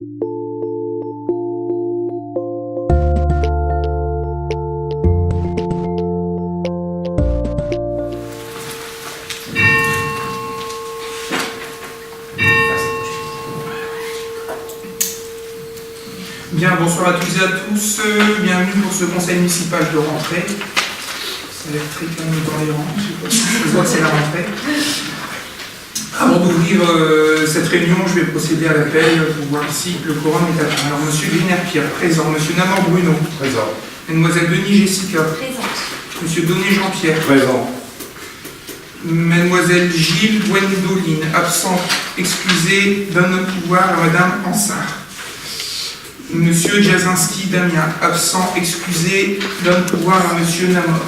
Bien, bonsoir à toutes et à tous. Bienvenue pour ce conseil municipal de rentrée. Ça a l'air très calme dans les rangs, je vois que c'est la rentrée. Avant d'ouvrir cette réunion, je vais procéder à l'appel pour voir si le quorum est atteint. Alors, monsieur Griner-Pierre, présent. Monsieur Namor Bruno. Présent. Mademoiselle Denis Jessica. Présente. Monsieur Donné Jean-Pierre. Présent. Mademoiselle Gilles Gwendoline, absente, excusée, donne le pouvoir à Madame Ansart. Monsieur Jasinski Damien, absent, excusé, donne pouvoir à Monsieur Namor.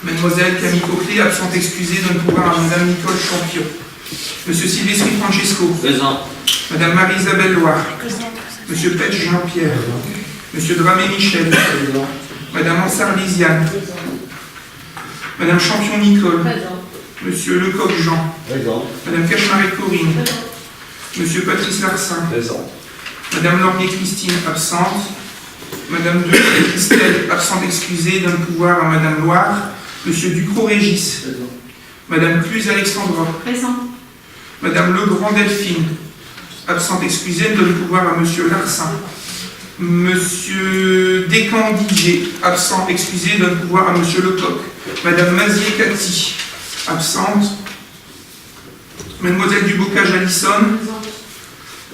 Mademoiselle Camille Coquelet, absente, excusée, donne pouvoir à Madame Nicole Champion. Monsieur Silvestri Francesco. Présent. Madame Marie-Isabelle Loire. Présente. Monsieur Petch Jean-Pierre. Monsieur Dramé Michel. Présent. Madame Ansart Lisiane. Madame Champion Nicole. Présent. Monsieur Lecoq Jean. Présent. Madame Cachemaret Corinne. Présent. Monsieur Patrice Larsin. Présent. Madame Lormier Christine, absente. Madame De Christelle, absente excusée, donne pouvoir à Madame Loire. Monsieur Ducrot Régis. Présent. Madame Cluse Alexandra. Présent. Madame Legrand Delphine, absente excusée, donne pouvoir à Monsieur Larsin. Monsieur Descamps Didier, absent excusé, donne pouvoir à Monsieur Lecoq. Madame Mazier Cathy, absente. Mademoiselle Dubocage Alison. Présente.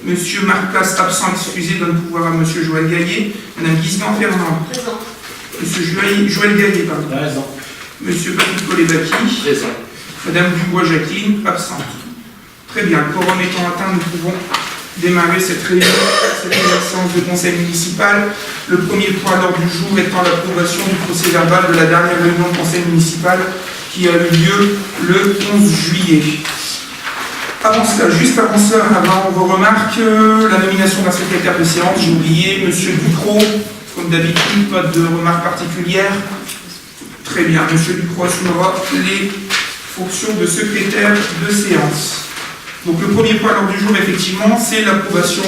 Monsieur Marcas, absent excusé, donne pouvoir à Monsieur Joël Gaillet. Madame Guisgan Fernand. Présent. Monsieur Joël Gaillet, pardon. Présent. Monsieur Patrick Colébaki. Présent. Madame Dubois Jacqueline, absente. Très bien, le quorum étant atteint, nous pouvons démarrer cette réunion, cette séance de conseil municipal. Le premier point à l'ordre du jour étant l'approbation du procès verbal de la dernière réunion de conseil municipal qui a eu lieu le 11 juillet. Juste avant cela, avant vos remarques, la nomination d'un secrétaire de séance, j'ai oublié, Monsieur Ducrot, comme d'habitude, pas de remarques particulières. Très bien, Monsieur Ducrot assumera les fonctions de secrétaire de séance. Donc le premier point à l'ordre du jour, effectivement, c'est l'approbation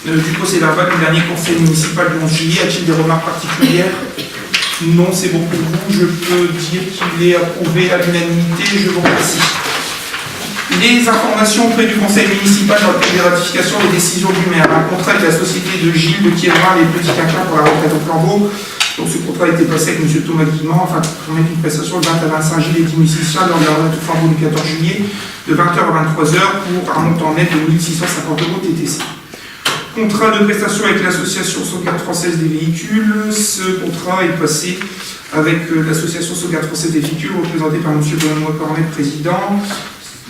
du procès verbal du dernier conseil municipal du 11 juillet. A-t-il des remarques particulières? Non, c'est bon pour vous. Je peux dire qu'il est approuvé à l'unanimité. Je vous remercie. Les informations auprès du conseil municipal dans le cadre des ratifications des décisions du maire. Un contrat avec la société de Gilles de Quiérin, les petits quinquins pour la retraite au flambeau. Donc ce contrat a été passé avec M. Thomas Guillemant, afin de permettre une prestation de 20 à 25 Gilles et 10 musiciens lors de la retraite au flambeau du 14 juillet, de 20h à 23h pour un montant net de 1 650 € TTC. Contrat de prestation avec l'association Sauvegarde Française des Véhicules. Ce contrat est passé avec l'association Sauvegarde Française des Véhicules, représentée par M. Benoît Cornet, président.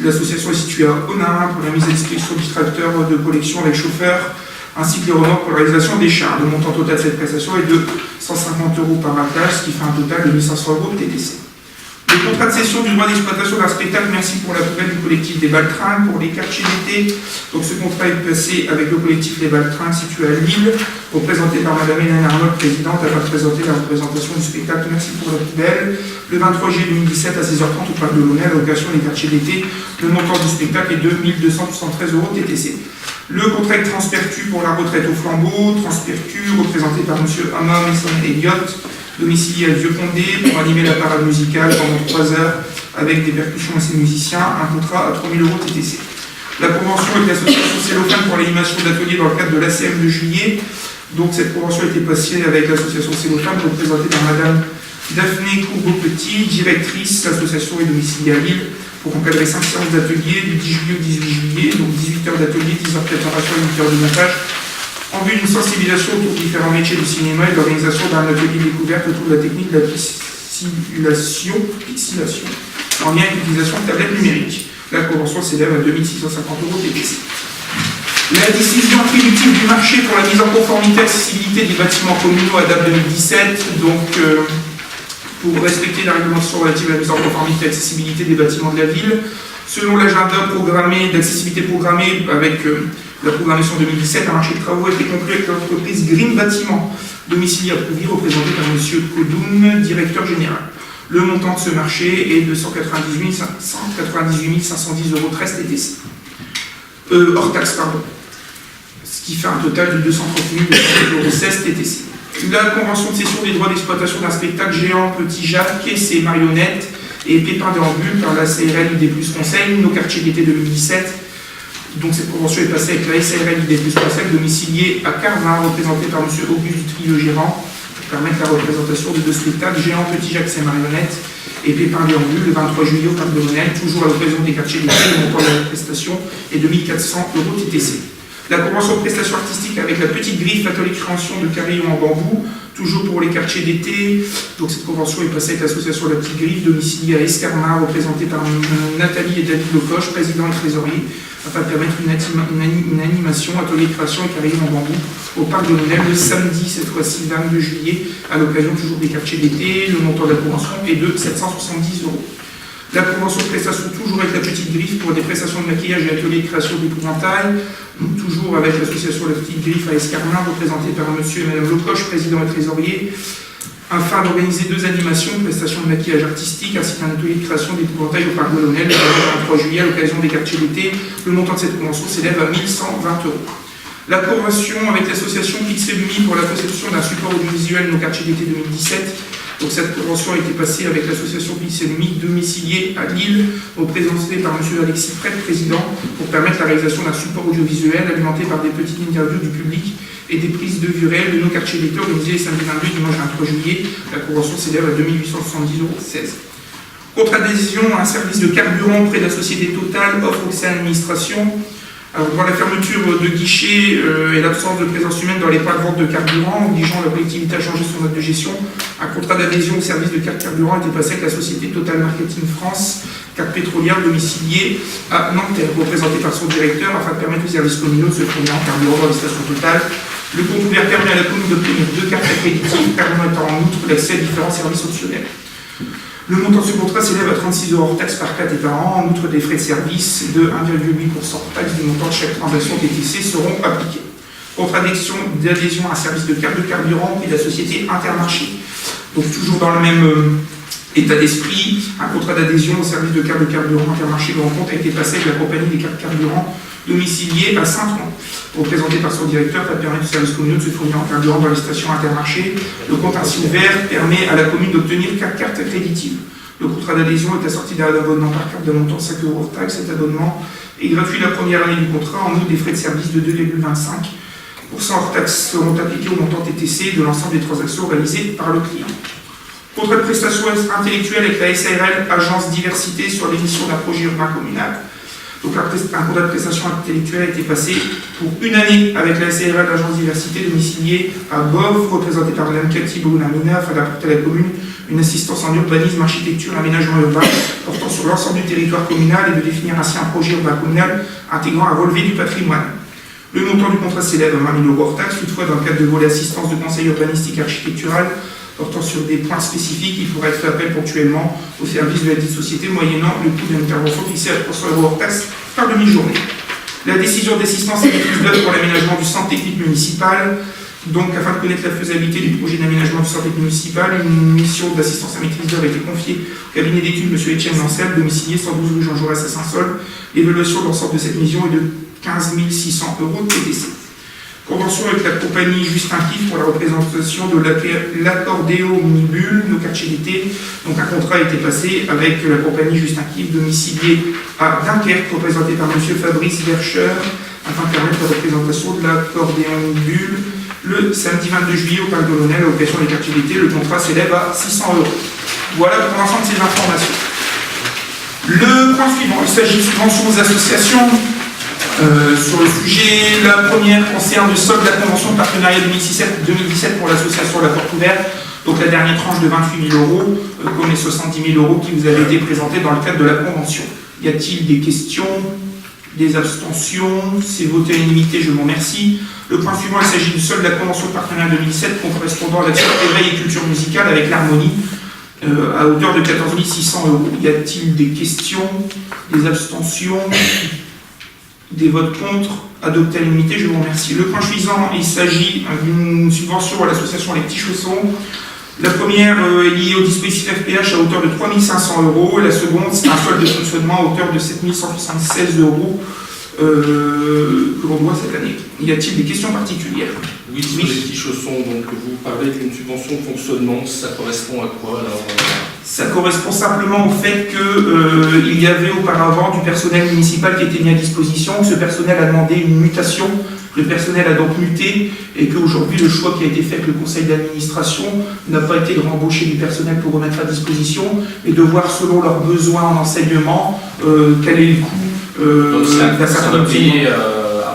L'association est située à Onnain pour la mise à disposition du tracteur de collection avec chauffeur, ainsi que les remorques pour la réalisation des charges. Le montant total de cette prestation est de 150 € par attelage, ce qui fait un total de 1 500 € TTC. Le contrat de cession du droit d'exploitation d'un spectacle, merci pour la poubelle du collectif des Baltringues pour les quartiers d'été. Donc ce contrat est passé avec le collectif des Baltringues situé à Lille, représenté par Madame Hélène Arnold, présidente, afin de présenter la représentation du spectacle Merci pour la poubelle. Le 23 juillet 2017 à 16h30 au parc de Launay, à l'occasion des quartiers d'été. Le montant du spectacle est de 1 273 € TTC. Le contrat avec Transpertu pour la retraite au flambeau. Transpertu, représenté par M. Hamam et son Elliott, domicilié à Vieux-Condé, pour animer la parade musicale pendant 3 heures avec des percussions et ses musiciens, un contrat à 3 000 € TTC. La convention avec l'association Cellophane pour l'animation d'ateliers dans le cadre de l'ACM de juillet. Donc cette convention a été passée avec l'association Cellophane, représentée par Madame Daphné Courbeau-Petit, directrice. L'association est domiciliée à Lille pour encadrer 5 séances d'ateliers du 10 juillet au 18 juillet, donc 18 heures d'atelier, 10 heures de préparation et 8 heures de montage, en vue d'une sensibilisation autour de différents métiers du cinéma et de l'organisation d'un atelier découverte autour de la technique de la pixilation, en lien avec l'utilisation de tablettes numériques. La convention s'élève à 2 650 € TTC. La décision attributive du marché pour la mise en conformité accessibilité des bâtiments communaux à date 2017, donc pour respecter la réglementation relative à la mise en conformité et accessibilité des bâtiments de la ville, selon l'agenda d'accessibilité programmée avec la programmation 2017, un marché de travaux a été conclu avec l'entreprise Green Bâtiment, domicilié à Prouvy, représenté par M. Kodoum, directeur général. Le montant de ce marché est de 198 510 € 13 TTC. Hors taxe, pardon. Ce qui fait un total de 230 216 TTC. La convention de cession des droits d'exploitation d'un spectacle géant, Petit Jacques, et ses marionnettes et Pépin Déambule par la CRL ID Plus Conseil, nos quartiers d'été 2017. Donc cette convention est passée avec la SARL ID Plus Conseil, domiciliée à Carvin, représentée par M. Auguste Dutrieux Gérant, pour permettre la représentation de deux spectacles, Géant, Petit Jacques, ses marionnettes, et Pépin Déambule, le 23 juillet au Parc de Monel, toujours à l'occasion des quartiers d'été, le montant de la prestation est de 1400 € TTC. La convention de prestation artistique avec la petite griffe Atelier Création de Carillon en bambou, toujours pour les quartiers d'été. Donc cette convention est passée avec l'association La Petite Griffe, domiciliée à Escarmin, représentée par Nathalie et David Lecoche, président et trésorier, afin de permettre une animation Atelier Création et Carillon en bambou au Parc de Monel le samedi, cette fois-ci 22 juillet, à l'occasion toujours des quartiers d'été. Le montant de la convention est de 770 €. La convention de prestation, toujours avec la petite griffe, pour des prestations de maquillage et ateliers de création d'épouvantail, toujours avec l'association La Petite Griffe à Escarmin, représentée par M. et Mme Lecoche, président et trésorier, afin d'organiser deux animations, une prestation de maquillage artistique, ainsi qu'un atelier de création d'épouvantail au Parc de Monel, le 23 juillet, à l'occasion des quartiers d'été. Le montant de cette convention s'élève à 1120 €. La convention avec l'association Pixelumi pour la conception d'un support audiovisuel nos quartiers d'été 2017. Donc cette convention a été passée avec l'association Pixelumi domiciliée à Lille, représentée par M. Alexis Prêtre, président, pour permettre la réalisation d'un support audiovisuel alimenté par des petites interviews du public et des prises de vue réelles de nos quartiers d'été organisées les samedis 22 et dimanche 23 juillet. La convention s'élève à 2870,16 €. Contre adhésion à un service de carburant auprès de la société Total, offre au sein de l'administration. Alors, devant la fermeture de guichets et l'absence de présence humaine dans les points de vente de carburant, obligeant la collectivité à changer son mode de gestion, un contrat d'adhésion au service de carte carburant a été passé avec la société Total Marketing France, carte pétrolière domiciliée à Nanterre, représentée par son directeur, afin de permettre aux services communaux de se fournir en carburant dans les stations Total. Le compte ouvert permet à la commune d'obtenir deux cartes accréditées, permettant en outre l'accès à différents services optionnels. Le montant de ce contrat s'élève à 36 € hors taxe par 4 et par an, en outre des frais de service de 1,8% hors taxe du montant de chaque transaction TTC seront appliqués. Contrat d'adhésion à un service de carte de carburant et de la société Intermarché. Donc toujours dans le même état d'esprit, un contrat d'adhésion au service de carte de carburant Intermarché Grand Compte a été passé avec la compagnie des cartes carburant domiciliée à Saint-Ouen, représenté par son directeur, qui permet au service communal de se fournir en carburant dans les stations Intermarché. Le compte ainsi ouvert permet à la commune d'obtenir 4 cartes accréditatives. Le contrat d'adhésion est assorti d'un abonnement par carte d'un montant de 5 € hors taxe. Cet abonnement est gratuit la première année du contrat. En outre, des frais de service de 2,25% hors taxe seront appliqués au montant TTC de l'ensemble des transactions réalisées par le client. Contrat de prestation intellectuelle avec la SARL, Agence Diversité, sur l'émission d'un projet urbain communal. Donc un contrat de prestation intellectuelle a été passé pour une année avec la SARL, l'agence diversité domiciliée à Boves, représentée par Mme Cathy Brunamina, afin d'apporter à la commune une assistance en urbanisme, architecture et aménagement urbain portant sur l'ensemble du territoire communal et de définir ainsi un projet urbain communal intégrant un relevé du patrimoine. Le montant du contrat s'élève à 20 000 € hors taxe. Toutefois, dans le cadre de volet assistance de conseil urbanistique et architectural portant sur des points spécifiques, il pourra être fait appel ponctuellement au service de la dite société, moyennant le coût d'une intervention fixé à 300 € hors taxe par demi-journée. La décision d'assistance et maîtrise d'œuvre pour l'aménagement du centre technique municipal. Donc, afin de connaître la faisabilité du projet d'aménagement du centre technique municipal, une mission d'assistance à maîtrise d'œuvre a été confiée au cabinet d'études M. Etienne Lancel, domicilié 112 rue Jean Jaurès à Saint-Saul. L'évaluation de l'ensemble de cette mission est de 15 600 € de TTC. Convention avec la compagnie Justin Kiff pour la représentation de l'accordéo Minibule, nos quartiers d'été. Donc un contrat a été passé avec la compagnie Justin Kiff, domiciliée à Dunkerque, représentée par M. Fabrice Verscher, afin de permettre la représentation de l'accordéo Minibule le samedi 22 juillet au Parc de Monel à l'occasion des quartiers d'été. Le contrat s'élève à 600 €. Voilà pour l'ensemble de ces informations. Le point suivant, il s'agit de subventions aux associations. Sur le sujet, la première concerne le solde de la convention de partenariat 2017 pour l'association La Porte Ouverte, donc la dernière tranche de 28 000 €, comme les 70 000 € qui vous avaient été présentés dans le cadre de la convention. Y a-t-il des questions, des abstentions? C'est voté à l'unanimité, je vous remercie. Le point suivant, il s'agit du solde de la convention de partenariat 2017 correspondant à l'action éveil et culture musicale avec l'harmonie, à hauteur de 14 600 €. Y a-t-il des questions, des abstentions, des votes contre? Adopté à l'unanimité, je vous remercie. Le point suivant, il s'agit d'une subvention à l'association Les Petits Chaussons. La première est liée au dispositif FPH à hauteur de 3 500 €. La seconde, c'est un solde de fonctionnement à hauteur de 7 176 €. que l'on doit cette année. Y a-t-il des questions particulières? Oui, sur les petits chaussons, donc vous parlez d'une subvention de fonctionnement, ça correspond à quoi alors? Ça correspond simplement au fait qu'il y avait auparavant du personnel municipal qui était mis à disposition, ce personnel a demandé une mutation, le personnel a donc muté, et qu'aujourd'hui le choix qui a été fait avec le conseil d'administration n'a pas été de rembaucher du personnel pour remettre à disposition, mais de voir selon leurs besoins en enseignement quel est le coût d'un certain enseignement.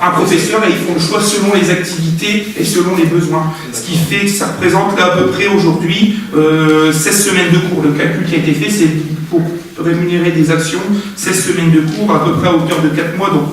Un professeur, et ils font le choix selon les activités et selon les besoins. Ce qui fait que ça représente là à peu près aujourd'hui 16 semaines de cours. Le calcul qui a été fait, c'est pour rémunérer des actions, 16 semaines de cours à peu près à hauteur de 4 mois, donc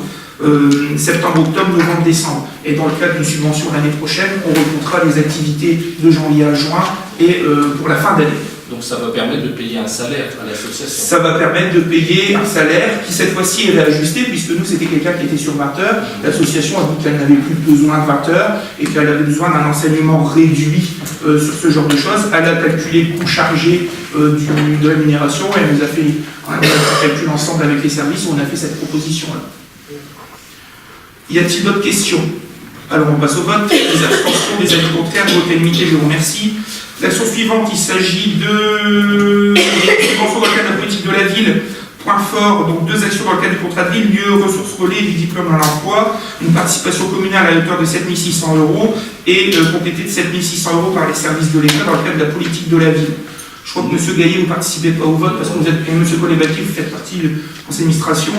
septembre, octobre, novembre, décembre. Et dans le cadre d'une subvention l'année prochaine, on recomptera les activités de janvier à juin et pour la fin d'année. Donc ça va permettre de payer un salaire à l'association. Ça va permettre de payer un salaire qui cette fois-ci est réajusté, puisque nous c'était quelqu'un qui était sur 20 heures. L'association a dit qu'elle n'avait plus besoin de 20 heures et qu'elle avait besoin d'un enseignement réduit sur ce genre de choses. Elle a calculé le coût chargé de rémunération et elle nous a fait un calcul ensemble avec les services où on a fait cette proposition-là. Y a-t-il d'autres questions? Alors on passe au vote. Les abstentions, des avis contraires, vote limité, je vous remercie. L'action suivante, il s'agit de subvention dans le cadre de la politique de la ville. Point fort, donc 2 actions dans le cadre du contrat de ville, lieu, ressources relais, du diplôme à l'emploi, une participation communale à hauteur de 7 600 € et complétée de 7 600 € par les services de l'État dans le cadre de la politique de la ville. Je crois que M. Gaillet, vous ne participez pas au vote parce que vous êtes, et M. Colébaki, vous faites partie du conseil d'administration.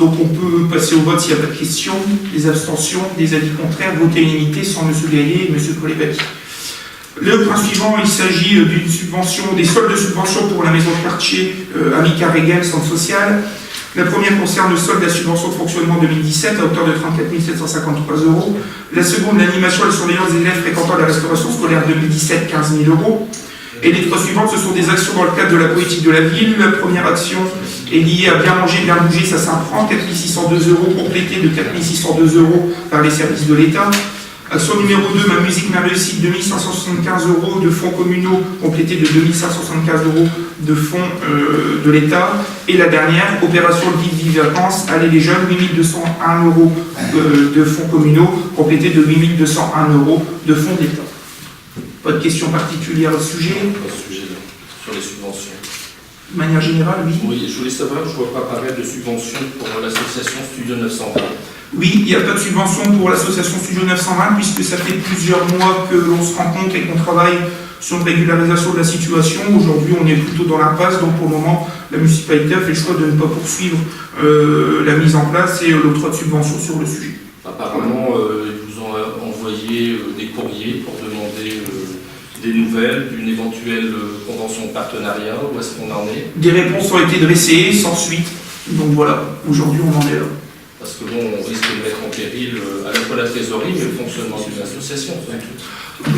Donc on peut passer au vote s'il n'y a pas de questions, des abstentions, des avis contraires, voter unanimité sans M. Gaillet et M. Colébaki. Le point suivant, il s'agit d'une subvention, des soldes de subvention pour la maison de quartier Amica Régel, centre social. La première concerne le solde de la subvention de fonctionnement 2017 à hauteur de 34 753 €. La seconde, l'animation et la surveillance des élèves fréquentant la restauration scolaire 2017, 15 000 €. Et les 3 suivantes, ce sont des actions dans le cadre de la politique de la ville. La première action est liée à bien manger, bien bouger, ça s'apprend, 4 602 €, complétée de 4 602 € par les services de l'État. Action numéro 2, ma musique, ma réussite, 2 575 € de fonds communaux, complété de 2 575 € de fonds de l'État. Et la dernière, opération Vive Vacances, allez les jeunes, 8 201 € de fonds communaux, complété de 8 201 € de fonds d'État. Pas de questions particulières au sujet? Pas de sujet là, sur les subventions. De manière générale, oui. Oui, je voulais savoir, je ne vois pas apparaître de subvention pour l'association Studio 920. Oui, il n'y a pas de subvention pour l'association Studio 920 puisque ça fait plusieurs mois que l'on se rencontre et qu'on travaille sur une régularisation de la situation. Aujourd'hui, on est plutôt dans l'impasse, donc pour le moment, la municipalité a fait le choix de ne pas poursuivre la mise en place et l'octroi de subvention sur le sujet. Apparemment, ils vous ont envoyé des courriers pour demander des nouvelles d'une éventuelle convention de partenariat. Où est-ce qu'on en est? Des réponses ont été dressées, sans suite. Donc voilà, aujourd'hui, on en est là. Parce que bon, on risque de mettre en péril à la fois la trésorerie, mais le fonctionnement d'une association.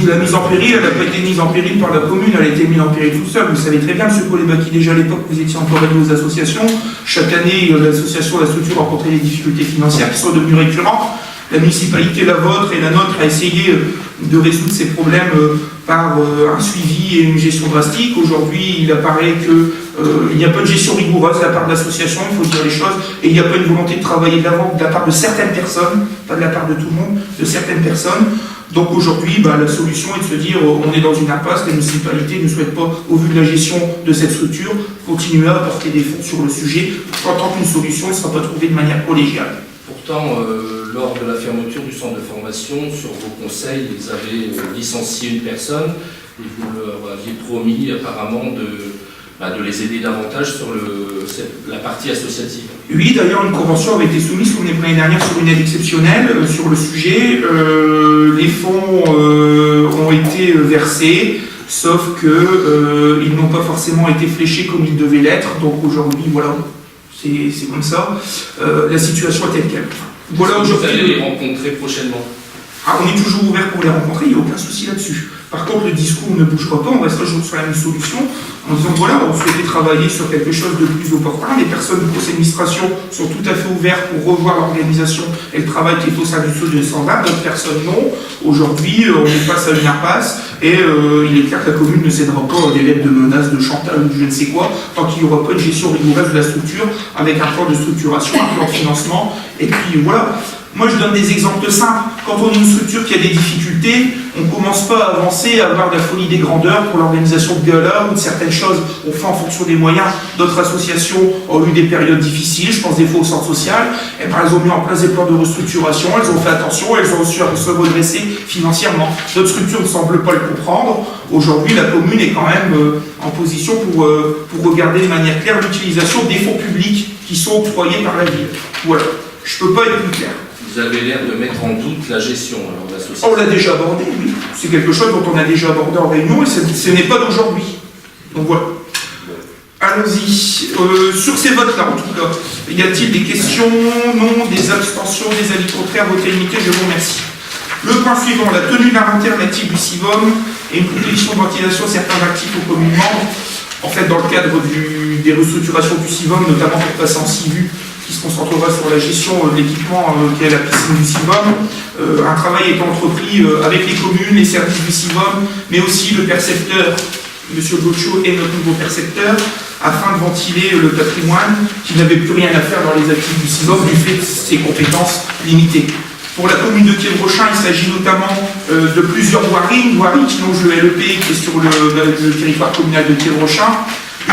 La mise en péril, elle n'a pas été mise en péril par la commune, elle a été mise en péril toute seule. Vous savez très bien, M. Colébaki, déjà à l'époque, vous étiez encore avec nos associations. Chaque année, l'association, la structure rencontrait des difficultés financières qui sont devenues récurrentes. La municipalité, la vôtre et la nôtre, a essayé de résoudre ces problèmes par un suivi et une gestion drastique. Aujourd'hui, il apparaît qu'il n'y a pas de gestion rigoureuse de la part de l'association, il faut dire les choses, et il n'y a pas une volonté de travailler de l'avant de la part de certaines personnes, pas de la part de tout le monde, de certaines personnes. Donc aujourd'hui, la solution est de se dire on est dans une impasse, la municipalité ne souhaite pas, au vu de la gestion de cette structure, continuer à apporter des fonds sur le sujet, en tant qu'une solution ne sera pas trouvée de manière collégiale. Pourtant, lors de la fermeture du centre de formation, sur vos conseils, ils avaient licencié une personne et vous leur aviez promis apparemment de les aider davantage sur la partie associative. Oui, d'ailleurs, une convention avait été soumise l'année dernière sur une aide exceptionnelle sur le sujet. Les fonds ont été versés, sauf qu'ils n'ont pas forcément été fléchés comme ils devaient l'être. Donc aujourd'hui, voilà, c'est comme ça. La situation est telle qu'elle. Voilà, aujourd'hui. Vous allez les rencontrer prochainement? On est toujours ouvert pour les rencontrer, il n'y a aucun souci là-dessus. Par contre, le discours ne bougera pas, on reste toujours sur la même solution, en disant voilà, on souhaitait travailler sur quelque chose de plus opportun, les personnes du conseil d'administration sont tout à fait ouvertes pour revoir l'organisation et le travail qui est au sein du SO 220, d'autres personnes non. Aujourd'hui, on est face à une impasse, et il est clair que la commune ne cédera pas à des lettres de menaces, de chantage ou je ne sais quoi, tant qu'il n'y aura pas une gestion rigoureuse de la structure, avec un plan de structuration, un plan de financement, et puis voilà. Moi, je donne des exemples simples. Quand on est une structure qui a des difficultés, on ne commence pas à avancer, à avoir de la folie des grandeurs pour l'organisation de galas ou de certaines choses. On fait en fonction des moyens. D'autres associations ont eu des périodes difficiles, je pense des fois au centre social. Et ben, elles ont mis en place des plans de restructuration, elles ont fait attention, elles ont su se redresser financièrement. D'autres structures ne semblent pas le comprendre. Aujourd'hui, la commune est quand même en position pour regarder de manière claire l'utilisation des fonds publics qui sont octroyés par la ville. Voilà. Je ne peux pas être plus clair. Vous avez l'air de mettre en doute la gestion alors, de l'association. On l'a déjà abordé, oui. C'est quelque chose dont on a déjà abordé en réunion et ce n'est pas d'aujourd'hui. Donc voilà. Allons-y. Sur ces votes-là, en tout cas, y a-t-il des questions? Non. Des abstentions? Des avis contraires? Vote limité? Je vous remercie. Le point suivant, la tenue de l'inventaire natif du CIVOM et une proposition de ventilation de certains actifs aux communes membres. En fait, dans le cadre des restructurations du CIVOM, notamment pour passer en CIVU, qui se concentrera sur la gestion de l'équipement qui est la piscine du CIVOM. Un travail est entrepris avec les communes, les services du CIVOM, mais aussi le percepteur, M. Gaucho et notre nouveau percepteur, afin de ventiler le patrimoine qui n'avait plus rien à faire dans les actifs du CIVOM du fait de ses compétences limitées. Pour la commune de Quiévrochin, il s'agit notamment de plusieurs voiries, une voirie qui longe le LEP qui est sur le territoire communal de Quiévrochin,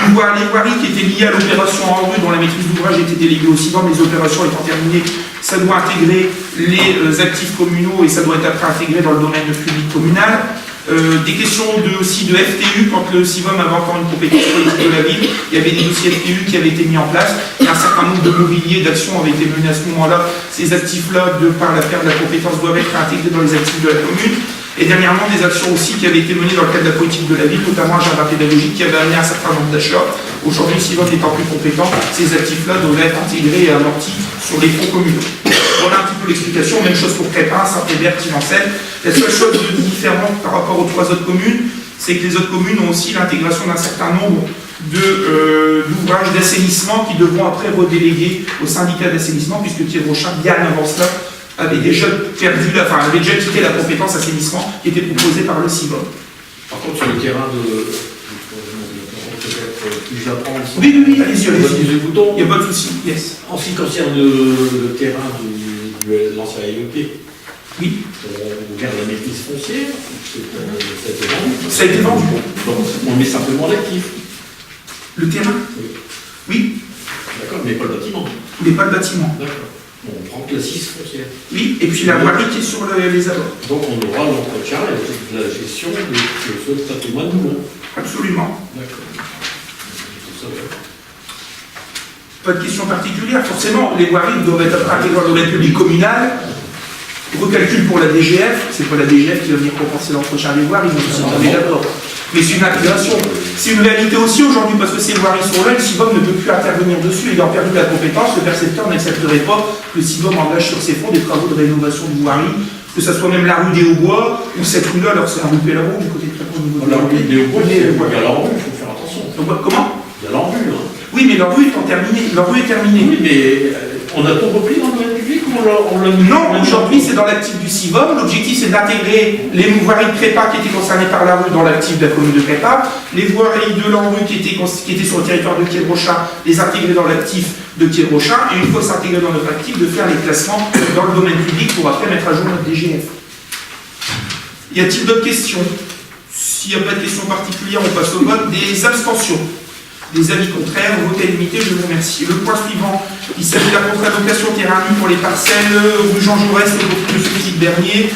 une voirie qui était liée à l'opération en rue dont la maîtrise d'ouvrage était déléguée au CIVOM, les opérations étant terminées, ça doit intégrer les actifs communaux et ça doit être après intégré dans le domaine public communal. Des questions aussi de FTU, quand le CIVOM avait encore une compétence politique de la ville, il y avait des dossiers FTU qui avaient été mis en place, et un certain nombre de mobiliers, d'actions avaient été menés à ce moment-là. Ces actifs-là, de par la perte de la compétence, doivent être intégrés dans les actifs de la commune. Et dernièrement, des actions aussi qui avaient été menées dans le cadre de la politique de la ville, notamment un jardin pédagogique qui avait amené un certain nombre d'achats. Aujourd'hui, le CIVOM étant plus compétent, ces actifs-là devraient être intégrés et amortis sur les fonds communaux. Voilà un petit peu l'explication. Même chose pour Crépin, Saint-Hébert, Tivancelle. La seule chose de différente par rapport aux trois autres communes, c'est que les autres communes ont aussi l'intégration d'un certain nombre d'ouvrages d'assainissement qui devront après redéléguer au syndicat d'assainissement, puisque Quiévrochin, bien avant cela, avait déjà avait déjà quitté la compétence assainissement qui était proposée par le CIVOM. Par contre, sur le terrain Oui, allez-y. Il n'y a pas de souci, yes. En ce qui concerne le terrain de l'ancien IEP, oui. On garde la maîtrise foncière, ça a été vendu. Ça a été vendu. Donc on met simplement l'actif. Le terrain? Oui. D'accord, mais pas le bâtiment. Mais pas le bâtiment. D'accord. On prend que l'assise foncière. Oui, et puis la voirie qui est sur les abords. Donc on aura l'entretien et la gestion de ce patrimoine nouveau. Absolument. D'accord. Pas de question particulière. Forcément, les voiries doivent être intégrées dans le domaine public communal. Recalcul pour la DGF, c'est pas la DGF qui va venir compenser l'entretien des voiries, nous sommes d'accord. Mais c'est une intégration. C'est une réalité aussi aujourd'hui parce que ces voiries sont là, le CIVOM ne peut plus intervenir dessus, ayant perdu la compétence, le percepteur n'accepterait pas que le CIVOM engage sur ses fonds des travaux de rénovation de voiries, que ce soit même la rue des Haubois ou cette rue-là, alors c'est la rue Pelleroux du côté de Crépin au niveau de la rue des Haubois, il y a l'enrue, il faut faire attention. Donc, comment? Il y a l'enrue. Oui, mais leur rue est terminée. Leur rue est terminée. Oui, mais on a tout repris dans le domaine public ou on l'a mis? Non, aujourd'hui c'est dans l'actif du CIVOM. L'objectif c'est d'intégrer les voiries de Crépin qui étaient concernées par la rue dans l'actif de la commune de Crépin, les voiries de l'enrue qui étaient sur le territoire de Quiévrochin, les intégrer dans l'actif de Quiévrochin, et une fois s'intégrer dans notre actif, de faire les classements dans le domaine public pour après mettre à jour notre DGF. Y a-t-il d'autres questions? S'il n'y a pas de questions particulières, on passe au vote. Des abstentions? Des avis contraires, vote est limité, je vous remercie. Le point suivant, il s'agit de la contre-allocation terrain nu pour les parcelles rue Jean Jaurès, le groupe de Philippe Bernier.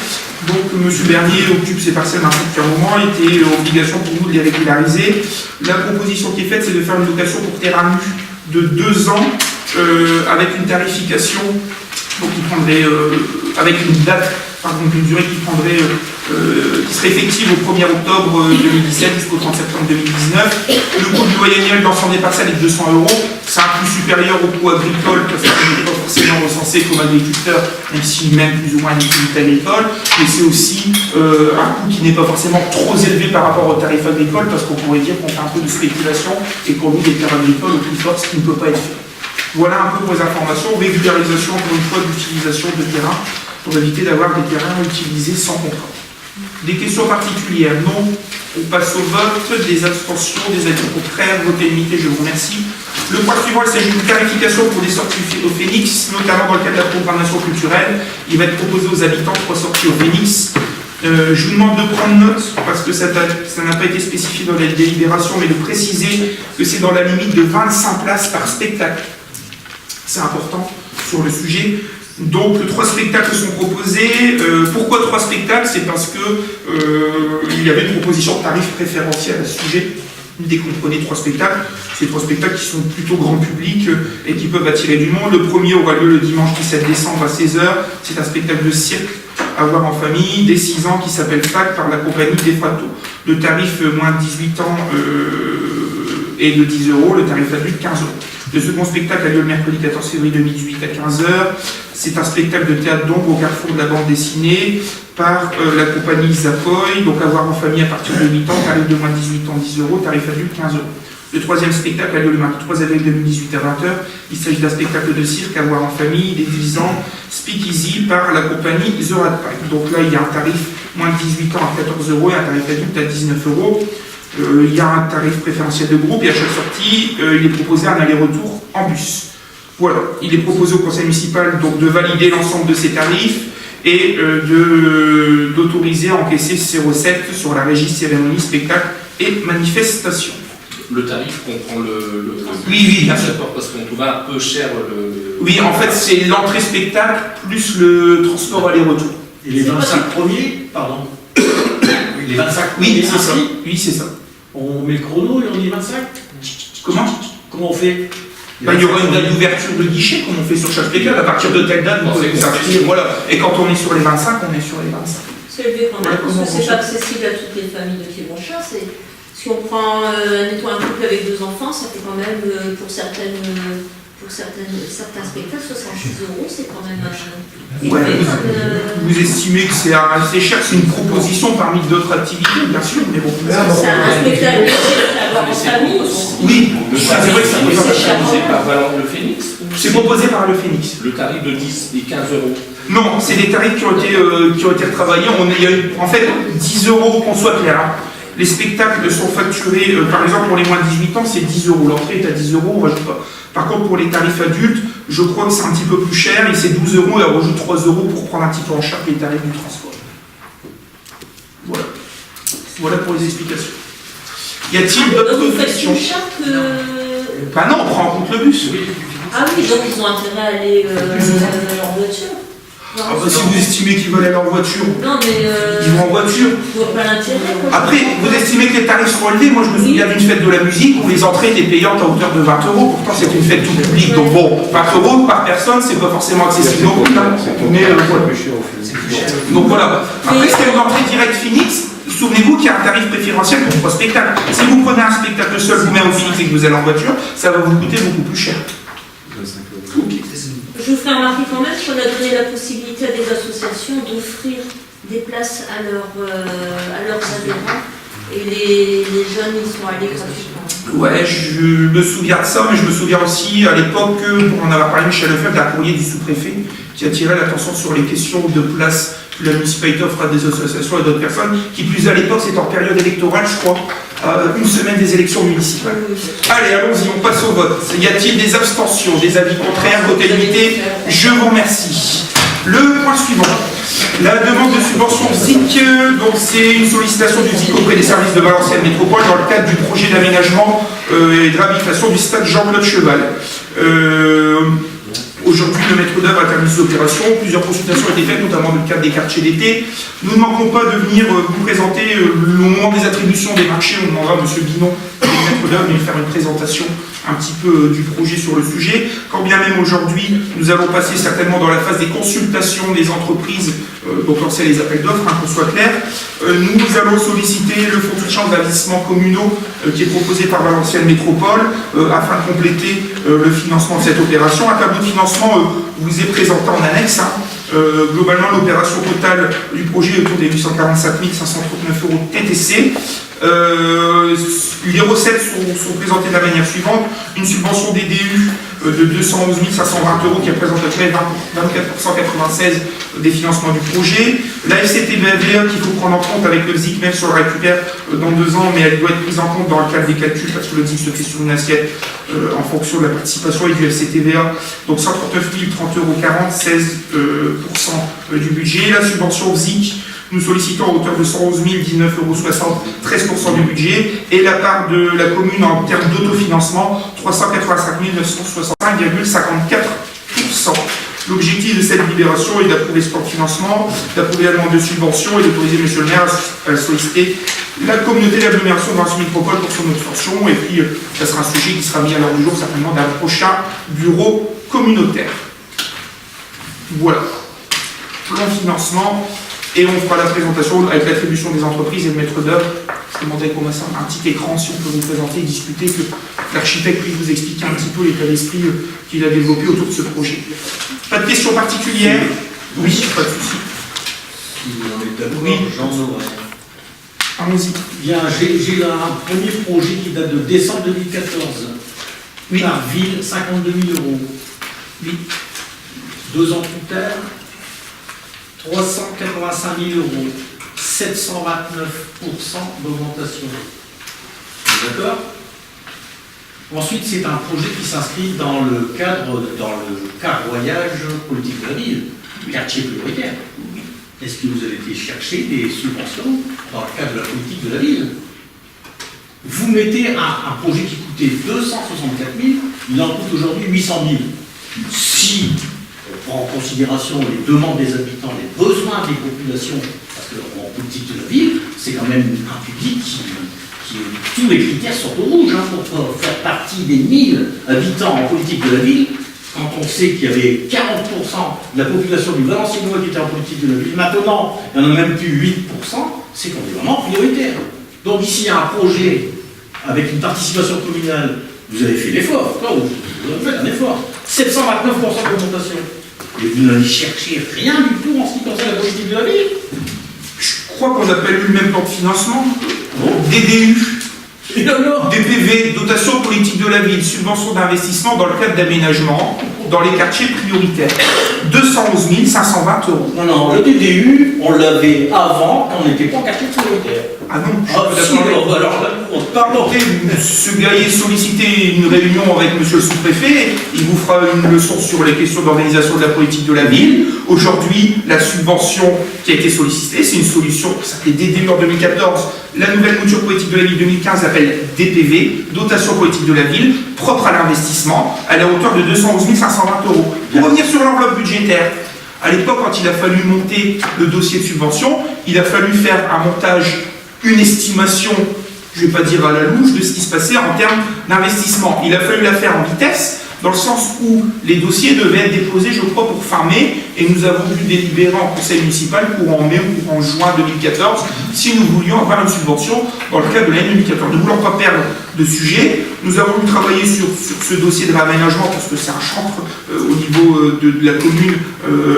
Donc M. Bernier occupe ces parcelles maintenant depuis un moment, il était obligation pour nous de les régulariser. La proposition qui est faite, c'est de faire une location pour terrain nu de 2 ans, avec une tarification, donc il prendrait avec une date d'une durée qui serait effective au 1er octobre 2017 jusqu'au 30 septembre 2019. Le coût du loyer annuel d'ensemble des parcelles est de 200 €. C'est un coût supérieur au coût agricole parce qu'il n'est pas forcément recensé comme agriculteur, même si même plus ou moins une activité agricole. Et c'est aussi un coût qui n'est pas forcément trop élevé par rapport au tarif agricole parce qu'on pourrait dire qu'on fait un peu de spéculation et qu'on loue des terres agricoles au plus fort, ce qui ne peut pas être fait. Voilà un peu vos informations. Régularisation, encore une fois, d'utilisation de terrain pour éviter d'avoir des terrains utilisés sans contrat. Des questions particulières? Non. On passe au vote. Des abstentions, des avis contraires, vote limité, je vous remercie. Le point suivant, il s'agit d'une clarification pour des sorties au Phénix, notamment dans le cadre de la programmation culturelle. Il va être proposé aux habitants 3 sorties au Phénix. Je vous demande de prendre note, parce que ça n'a pas été spécifié dans la délibération, mais de préciser que c'est dans la limite de 25 places par spectacle. C'est important sur le sujet. Donc, 3 spectacles sont proposés. Pourquoi 3 spectacles? C'est parce que il y avait une proposition de tarif préférentiel à ce sujet. Dès qu'on prenait 3 spectacles, c'est 3 spectacles qui sont plutôt grand public et qui peuvent attirer du monde. Le premier aura lieu le dimanche 17 décembre à 16 h. C'est un spectacle de cirque à voir en famille, dès 6 ans, qui s'appelle FAC par la compagnie Defrato. Le tarif moins de 18 ans est de 10 €, le tarif adulte 15 €. Le second spectacle a lieu le mercredi 14 février 2018 à 15 h. C'est un spectacle de théâtre d'ombre au carrefour de la bande dessinée par la compagnie Zapoy, donc à voir en famille à partir de 8 ans, tarif de moins de 18 ans 10 €, tarif adulte 15 €. Le troisième spectacle a lieu le mardi 3 avril 2018 à 20 h. Il s'agit d'un spectacle de cirque à voir en famille, des 10 ans, Speakeasy par la compagnie The Rat Pack. Donc là, il y a un tarif moins de 18 ans à 14 € et un tarif adulte à 19 €. Il y a un tarif préférentiel de groupe et à chaque sortie, il est proposé un aller-retour en bus. Voilà, il est proposé au conseil municipal donc, de valider l'ensemble de ces tarifs et d'autoriser à encaisser ces recettes sur la régie cérémonie, spectacle et manifestation. Le tarif comprend le oui, bien sûr. Parce qu'on trouve un peu cher le... Oui, en fait, c'est l'entrée spectacle plus le transport aller-retour. Et les 25 premiers, pardon. Les 25 premiers, oui, c'est ça. Oui, c'est ça. On met le chrono et on dit 25. Comment on fait? Il y aura une date d'ouverture de guichet, comme on fait sur chaque spectacle. À partir de telle date, vous pouvez vous inscrire. Voilà. Et quand on est sur les 25, on est sur les 25. C'est élevé quand même, parce que c'est pas accessible à toutes les familles de Thiébonchat. Si on prend un couple avec 2 enfants, ça fait quand même, pour certains spectacles, 66 €, c'est quand même élevé. Vous estimez que c'est assez cher, c'est une proposition parmi d'autres activités, bien sûr, mais bon. C'est un spectacle à voir en famille. Oui, c'est vrai que ça peut C'est proposé par le Phénix. C'est proposé par le Phénix. Le tarif de 10 et 15 €. Non, c'est des tarifs qui ont été retravaillés. Il y a eu, en fait, 10 € qu'on soit clair. Hein. Les spectacles sont facturés, par exemple pour les moins de 18 ans, c'est 10 €. L'entrée est à 10 €, on ne rajoute pas. Par contre, pour les tarifs adultes, je crois que c'est un petit peu plus cher, et c'est 12 € et on rajoute 3 € pour prendre un petit peu en charge les tarifs du transport. Voilà. Voilà pour les explications. Y a-t-il d'autres questions? Bah non, on prend en compte le bus. Ah oui, donc ils ont intérêt à aller en voiture. Ah bah, si vous estimez qu'ils veulent aller en voiture, non, mais ils vont en voiture. Je vois pas l'intérêt. Après, vous estimez que les tarifs seront élevés. Moi, je me souviens d'une fête de la musique où les entrées étaient payantes à hauteur de 20 €. Pourtant, c'est une fête tout public. Donc bon, 20 € par personne, c'est pas forcément accessible au prix. Mais voilà. Donc voilà. Après, c'est une entrée directe Phoenix. Souvenez-vous qu'il y a un tarif préférentiel pour 3 spectacles. Si vous prenez un spectacle seul, vous-même au Phoenix et que vous allez en voiture, ça va vous coûter beaucoup plus cher. Okay. Je vous ferai remarquer quand même qu'on a donné la possibilité à des associations d'offrir des places à leurs adhérents et les jeunes ils sont allés gratuitement. Ouais, je me souviens de ça, mais je me souviens aussi à l'époque, pour en avoir parlé, Michel Lefebvre, d'un courrier du sous-préfet qui attirait l'attention sur les questions de place que la municipalité offre à des associations et d'autres personnes, qui plus à l'époque, c'est en période électorale, je crois, une semaine des élections municipales. Allez, allons-y, on passe au vote. Y a-t-il des abstentions, des avis contraires, vote limité? Je vous remercie. Le point suivant, la demande de subvention ZIC, donc c'est une sollicitation du ZIC auprès des services de Valenciennes Métropole dans le cadre du projet d'aménagement et de réhabilitation du stade Jean-Claude Cheval. Aujourd'hui, le maître d'œuvre a terminé ses opérations. Plusieurs consultations ont été faites, notamment dans le cadre des quartiers d'été. Nous ne manquons pas de venir vous présenter, au moment des attributions des marchés, on demandera à M. Binon, le maître d'œuvre et faire une présentation un petit peu du projet sur le sujet. Quand bien même aujourd'hui, nous allons passer certainement dans la phase des consultations des entreprises, donc lancer les appels d'offres, qu'on soit clair. Nous allons solliciter le fonds de soutien d'investissements communaux qui est proposé par Valenciennes Métropole afin de compléter le financement de cette opération. Un tableau de financement vous est présenté en annexe. Globalement, l'opération totale du projet est autour des 845 539 € de TTC. Les recettes sont présentées de la manière suivante. Une subvention DDU de 211 520 € qui représente à peu près 24,96% des financements du projet. La FCTVA qu'il faut prendre en compte avec le ZIC, même si on le récupère dans 2 ans, mais elle doit être prise en compte dans le cadre des calculs parce que le ZIC se fait sur une assiette en fonction de la participation et du FCTVA. Donc 139 030 €, 16% du budget. La subvention ZIC, nous sollicitons à hauteur de 111 019,60 €, 13% du budget, et la part de la commune en termes d'autofinancement, 385 965,54%. L'objectif de cette libération est d'approuver ce plan de financement, d'approuver la demande de subvention et d'autoriser M. le maire à solliciter la communauté d'agglomération de Valenciennes Métropole pour son obtention. Et puis, ça sera un sujet qui sera mis à l'ordre du jour certainement d'un prochain bureau communautaire. Voilà. Plan de financement. Et on fera la présentation avec l'attribution des entreprises et le maître d'œuvre. Je demanderai qu'on mette un petit écran si on peut vous présenter et discuter, que l'architecte puisse vous expliquer un petit peu l'état d'esprit qu'il a développé autour de ce projet. Pas de questions particulières? Oui, pas de souci. Si on est d'accord, Oui. j'en aurai. Allons-y. Bien, j'ai un premier projet qui date de décembre 2014. Oui. Par ville, 52 000 €. Oui. 2 ans plus tard, 385 000 €, 729% d'augmentation. D'accord? Ensuite, c'est un projet qui s'inscrit dans le carroyage politique de la ville, quartier prioritaire. Est-ce que vous avez été chercher des subventions dans le cadre de la politique de la ville? Vous mettez un projet qui coûtait 264 000, il en coûte aujourd'hui 800 000. Si on prend en considération les demandes des habitants, les besoins des populations, parce qu'en politique de la ville, c'est quand même un public qui tous les critères sont au rouge pour faire partie des 1000 habitants en politique de la ville. Quand on sait qu'il y avait 40% de la population du Valenciennois qui était en politique de la ville, maintenant il n'y en a même plus 8%, c'est qu'on est vraiment prioritaire. Donc ici il y a un projet avec une participation communale, vous avez fait l'effort, vous avez fait un effort, 729% d'augmentation. Et vous n'allez chercher rien du tout en ce qui concerne la politique de la ville. Je crois qu'on n'a pas eu le même plan de financement. DDU, Et alors DPV, dotation politique de la ville, subvention d'investissement dans le cadre d'aménagement dans les quartiers prioritaires. 211 520 €. Non, non, le DDU, on l'avait avant quand on n'était pas en quartier prioritaire. Ah non, je suis Ah, pas si, d'accord. alors, pardon. Ce Gaillet sollicité une réunion avec monsieur le sous-préfet, il vous fera une leçon sur les questions d'organisation de la politique de la ville. Aujourd'hui, la subvention qui a été sollicitée, c'est une solution qui s'appelait DDU en 2014. La nouvelle mouture politique de la ville 2015 s'appelle DPV, dotation politique de la ville, propre à l'investissement, à la hauteur de 211 520 €. Pour revenir sur l'enveloppe budgétaire, à l'époque, quand il a fallu monter le dossier de subvention, il a fallu faire un montage, une estimation, je ne vais pas dire à la louche, de ce qui se passait en termes d'investissement. Il a fallu la faire en vitesse, dans le sens où les dossiers devaient être déposés, je crois, pour fin mai, et nous avons dû délibérer en conseil municipal courant mai ou en juin 2014, si nous voulions avoir une subvention dans le cadre de l'année 2014. Ne voulant pas perdre de sujet, nous avons travaillé sur ce dossier de réaménagement, parce que c'est un chantre au niveau de la commune,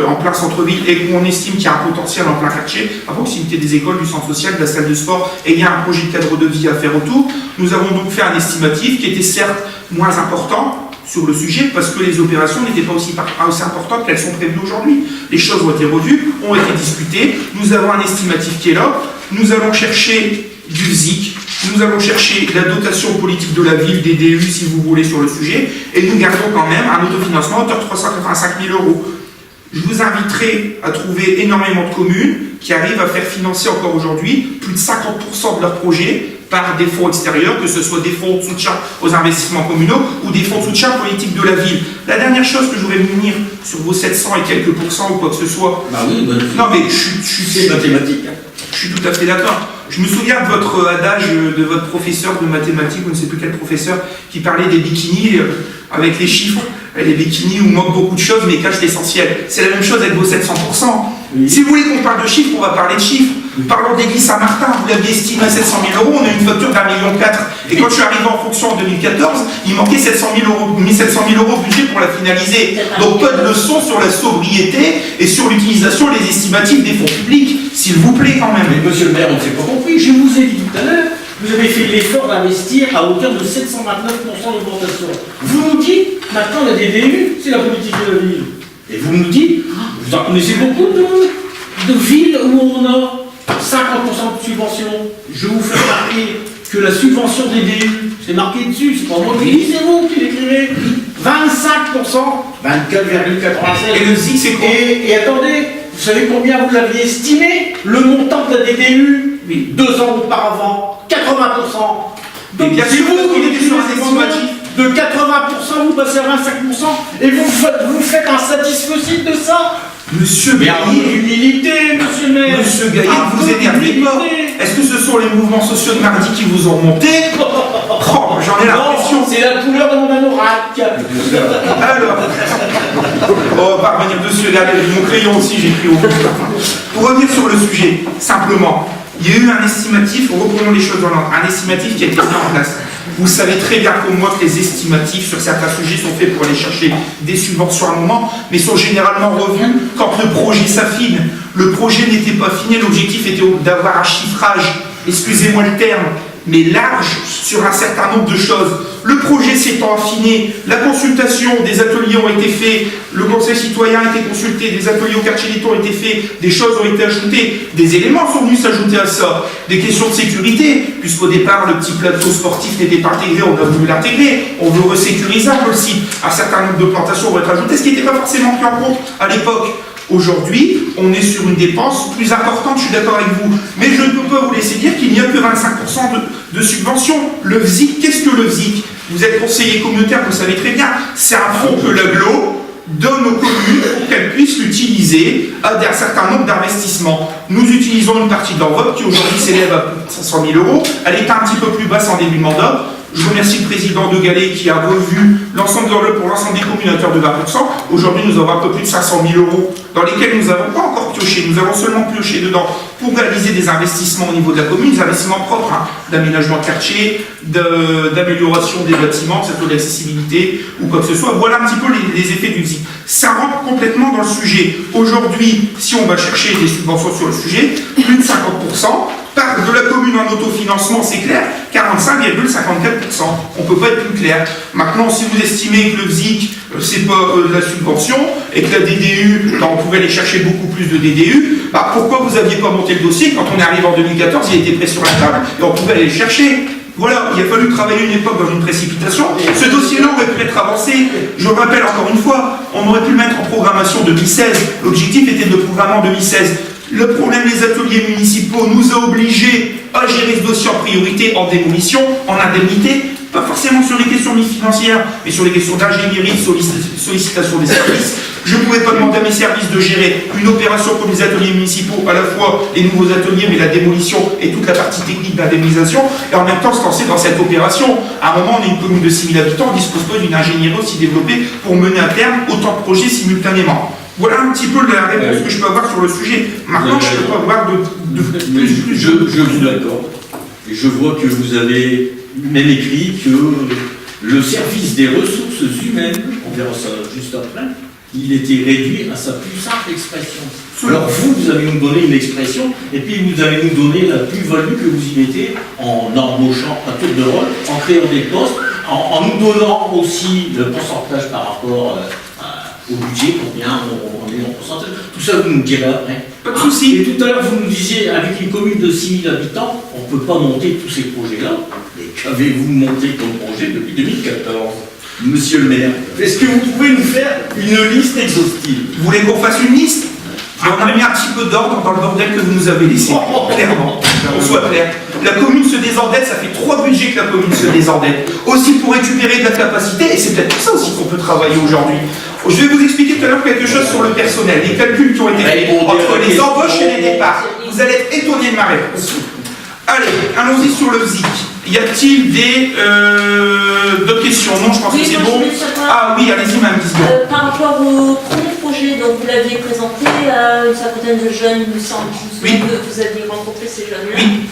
en plein centre-ville, et qu'on estime qu'il y a un potentiel en plein quartier, à proximité des écoles, du centre social, de la salle de sport, et il y a un projet de cadre de vie à faire autour. Nous avons donc fait un estimatif qui était certes moins important sur le sujet, parce que les opérations n'étaient pas aussi importantes qu'elles sont prévues aujourd'hui. Les choses ont été revues, ont été discutées, nous avons un estimatif qui est là, nous allons chercher du ZIC, nous allons chercher la dotation politique de la ville, des DU si vous voulez sur le sujet, et nous gardons quand même un autofinancement à hauteur de 385 000 €. Je vous inviterai à trouver énormément de communes qui arrivent à faire financer encore aujourd'hui plus de 50% de leurs projets par des fonds extérieurs, que ce soit des fonds de soutien aux investissements communaux ou des fonds de soutien politique de la ville. La dernière chose que je voudrais venir sur vos 700 et quelques pourcents ou quoi que ce soit. Bah oui, non mais c'est mathématique. Je suis tout à fait d'accord. Je me souviens de votre adage de votre professeur de mathématiques, ou ne sais plus quel professeur, qui parlait des bikinis avec les chiffres. Les bikinis où manque beaucoup de choses mais cachent l'essentiel. C'est la même chose avec vos 700%. Oui. Si vous voulez qu'on parle de chiffres, on va parler de chiffres. Parlons de l'église Saint-Martin, vous l'aviez estimé à 700 000 €, on a une facture d'1,4 million. Et quand je suis arrivé en fonction en 2014, il manquait 700 000 €, 1700 000 € budget pour la finaliser. Donc pas de leçons sur la sobriété et sur l'utilisation des estimatifs des fonds publics, s'il vous plaît quand même. Mais monsieur le maire, on ne s'est pas compris, je vous ai dit tout à l'heure, vous avez fait l'effort d'investir à hauteur de 729% d'augmentation. Vous nous dites, maintenant la DDU, c'est la politique de la ville. Et vous nous dites, vous en connaissez beaucoup de villes où on a 50% de subvention. Je vous fais remarquer que la subvention DDU, c'est marqué dessus, c'est pas moi qui dis, c'est vous qui l'écrivez. 25%, 24,96%. Et le ZIC, c'est quoi? Et attendez, vous savez combien vous l'aviez estimé? Le montant de la DDU, 2 ans auparavant, 80%. Donc bien c'est sûr, vous qui l'écrivez sur les estimatifs. De 80%, vous passez à 25%, et vous faites un satisfecit de ça. Monsieur Gaillet, humilité, monsieur le maire. Monsieur Gaillet, vous énervez pas. Est-ce que ce sont les mouvements sociaux de mardi qui vous ont remonté? Oh, j'en ai l'impression. C'est la couleur de mon anorak. Alors, on va revenir dessus, là, mon crayon aussi, j'ai pris au bout. Pour revenir sur le sujet, simplement, il y a eu un estimatif, reprenons les choses dans l'ordre, un estimatif qui a été mis en place. Vous savez très bien comme moi que les estimatifs sur certains sujets sont faits pour aller chercher des subventions à un moment, mais sont généralement revus quand le projet s'affine. Le projet n'était pas fini, l'objectif était d'avoir un chiffrage, excusez-moi le terme, mais large sur un certain nombre de choses. Le projet s'étant affiné, la consultation des ateliers ont été faits, le conseil citoyen a été consulté, des ateliers au quartier d'État ont été faits, des choses ont été ajoutées, des éléments sont venus s'ajouter à ça, des questions de sécurité, puisqu'au départ le petit plateau sportif n'était pas intégré, on a voulu l'intégrer, on veut resécuriser un peu le site, un certain nombre de plantations vont être ajoutées, ce qui n'était pas forcément pris en compte à l'époque. Aujourd'hui, on est sur une dépense plus importante, je suis d'accord avec vous, mais je ne peux pas vous laisser dire qu'il n'y a que 25% de subventions. Le VZIC, qu'est-ce que le VZIC? Vous êtes conseiller communautaire, vous savez très bien, c'est un fonds que l'AGLO donne aux communes pour qu'elles puissent l'utiliser à un certain nombre d'investissements. Nous utilisons une partie de l'enveloppe qui aujourd'hui s'élève à 500 000 €, elle est un petit peu plus basse en début de mandat. Je remercie le président de Gallet qui a revu l'ensemble de l'enveloppe pour l'ensemble des communes à hauteur de 20%. Aujourd'hui, nous avons un peu plus de 500 000 € dans lesquels nous n'avons pas encore pioché. Nous avons seulement pioché dedans pour réaliser des investissements au niveau de la commune, des investissements propres, d'aménagement de quartier, d'amélioration des bâtiments, que ce soit de l'accessibilité ou quoi que ce soit. Voilà un petit peu les effets du VZIC. Ça rentre complètement dans le sujet. Aujourd'hui, si on va chercher des subventions sur le sujet, plus de 50%. Part de la commune en autofinancement, c'est clair, 45,54%. On ne peut pas être plus clair. Maintenant, si vous estimez que le VZIC, c'est pas de la subvention, et que la DDU, on pouvait aller chercher beaucoup plus de DDU, pourquoi vous n'aviez pas monté le dossier? Quand on est arrivé en 2014, il était prêt sur la table, et on pouvait aller le chercher. Voilà, il a fallu travailler une époque dans une précipitation. Ce dossier-là aurait pu être avancé. Je le rappelle encore une fois, on aurait pu le mettre en programmation 2016. L'objectif était de le programmer en 2016. Le problème des ateliers municipaux nous a obligés à gérer ce dossier en priorité, en démolition, en indemnité, pas forcément sur les questions financières, mais sur les questions d'ingénierie, sollicitation des services. Je ne pouvais pas demander à mes services de gérer une opération comme les ateliers municipaux, à la fois les nouveaux ateliers, mais la démolition et toute la partie technique d'indemnisation, et en même temps se lancer dans cette opération. À un moment, on est une commune de 6 000 habitants, on ne dispose pas d'une ingénierie aussi développée pour mener à terme autant de projets simultanément. Voilà un petit peu la réponse que je peux avoir sur le sujet. Maintenant, je ne peux pas avoir de plus. Je vous l'accorde. Et je vois que vous avez même écrit que le service des ressources humaines, on verra ça juste après, il était réduit à sa plus simple expression. Alors vous allez nous donner une expression, et puis vous allez nous donner la plus-value que vous y mettez en embauchant à tour de rôle, en créant des postes, en nous donnant aussi le pourcentage par rapport au budget, combien on est en pourcentage. Tout ça, vous nous direz après. Pas de souci. Et tout à l'heure, vous nous disiez, avec une commune de 6 000 habitants, on ne peut pas monter tous ces projets-là. Mais qu'avez-vous monté comme projet depuis 2014 ? Monsieur le maire, est-ce que vous pouvez nous faire une liste exhaustive ? Vous voulez qu'on fasse une liste ? On a mis un petit peu d'ordre dans le bordel que vous nous avez laissé, clairement, qu'on soit clair. La commune se désendette, ça fait 3 budgets que la commune se désendette. Aussi pour récupérer de la capacité, et c'est peut-être pour ça aussi qu'on peut travailler aujourd'hui. Je vais vous expliquer tout à l'heure quelque chose sur le personnel, les calculs qui ont été faits entre les embauches et les départs. Vous allez être étonnés de ma réponse. Allez, allons-y sur le FZIC. Y a-t-il d'autres questions? Non, je pense que c'est bon. Ah oui, allez-y, Mme Guizot. Par rapport au premier projet, donc vous l'aviez présenté à une cinquantaine de jeunes, il me semble. Oui. Vous aviez rencontré ces jeunes-là. Oui.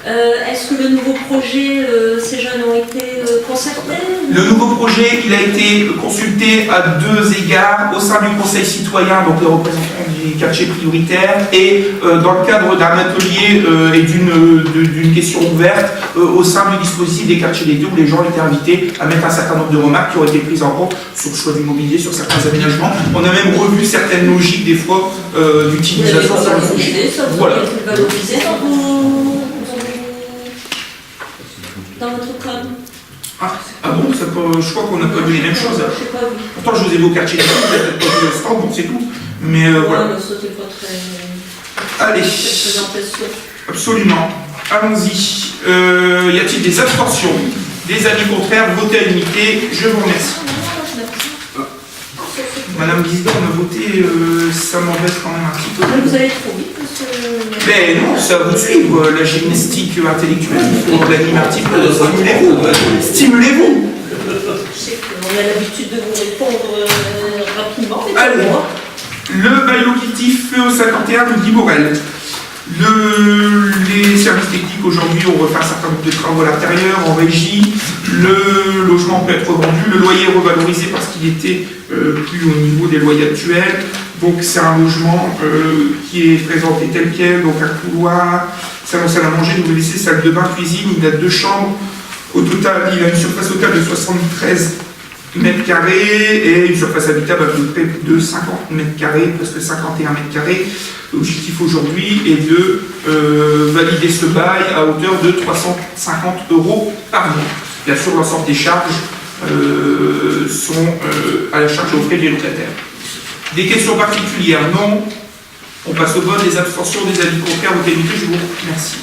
Est-ce que le nouveau projet, ces jeunes ont été concertés? Le nouveau projet, il a été consulté à 2 égards au sein du Conseil citoyen, donc les représentants des quartiers prioritaires, et dans le cadre d'un atelier et d'une question ouverte au sein du dispositif des quartiers d'été où les gens étaient invités à mettre un certain nombre de remarques qui ont été prises en compte sur le choix du mobilier, sur certains aménagements. On a même revu certaines logiques des fois d'utilisation sur le sujet. Voilà. Dans votre code. Ah bon, je crois qu'on n'a pas vu les mêmes choses. Je sais pas, oui. Pourtant, je vous ai vu au quartier d'été, vous n'avez peut-être pas vu le stand, bon, c'est tout. Mais voilà. Ouais, mais c'était pas très... Allez. Cette présentation. Absolument. Allons-y. Y a-t-il des abstentions? Des avis contraires? Votez à l'unité. Je vous remercie. Madame Guizot, on a voté, ça m'embête quand même un petit peu. Vous allez trop vite, monsieur. Mais non, ça vous suivre, la gymnastique intellectuelle, il faut l'anime un petit peu. Stimulez-vous. Stimulez-vous. Je sais qu'on a l'habitude de vous répondre rapidement, mais allez. moi. Le bail locatif au 51 de Guy Borel. Les services techniques aujourd'hui ont refait un certain nombre de travaux à l'intérieur, en régie. Le logement peut être vendu, le loyer est revalorisé parce qu'il était plus au niveau des loyers actuels. Donc c'est un logement qui est présenté tel quel, donc un couloir, salle à manger, WC, salle de bain, cuisine, il a 2 chambres. Au total, il a une surface totale de 73 mètres carrés et une surface habitable à peu près de 50 mètres carrés, presque 51 mètres carrés. L'objectif aujourd'hui est de valider ce bail à hauteur de 350 € par mois. Bien sûr, l'ensemble des charges sont à la charge aux frais des locataires. Des questions particulières? Non. On passe au vote. Des abstentions, des avis contraires, vos qualités, je vous remercie.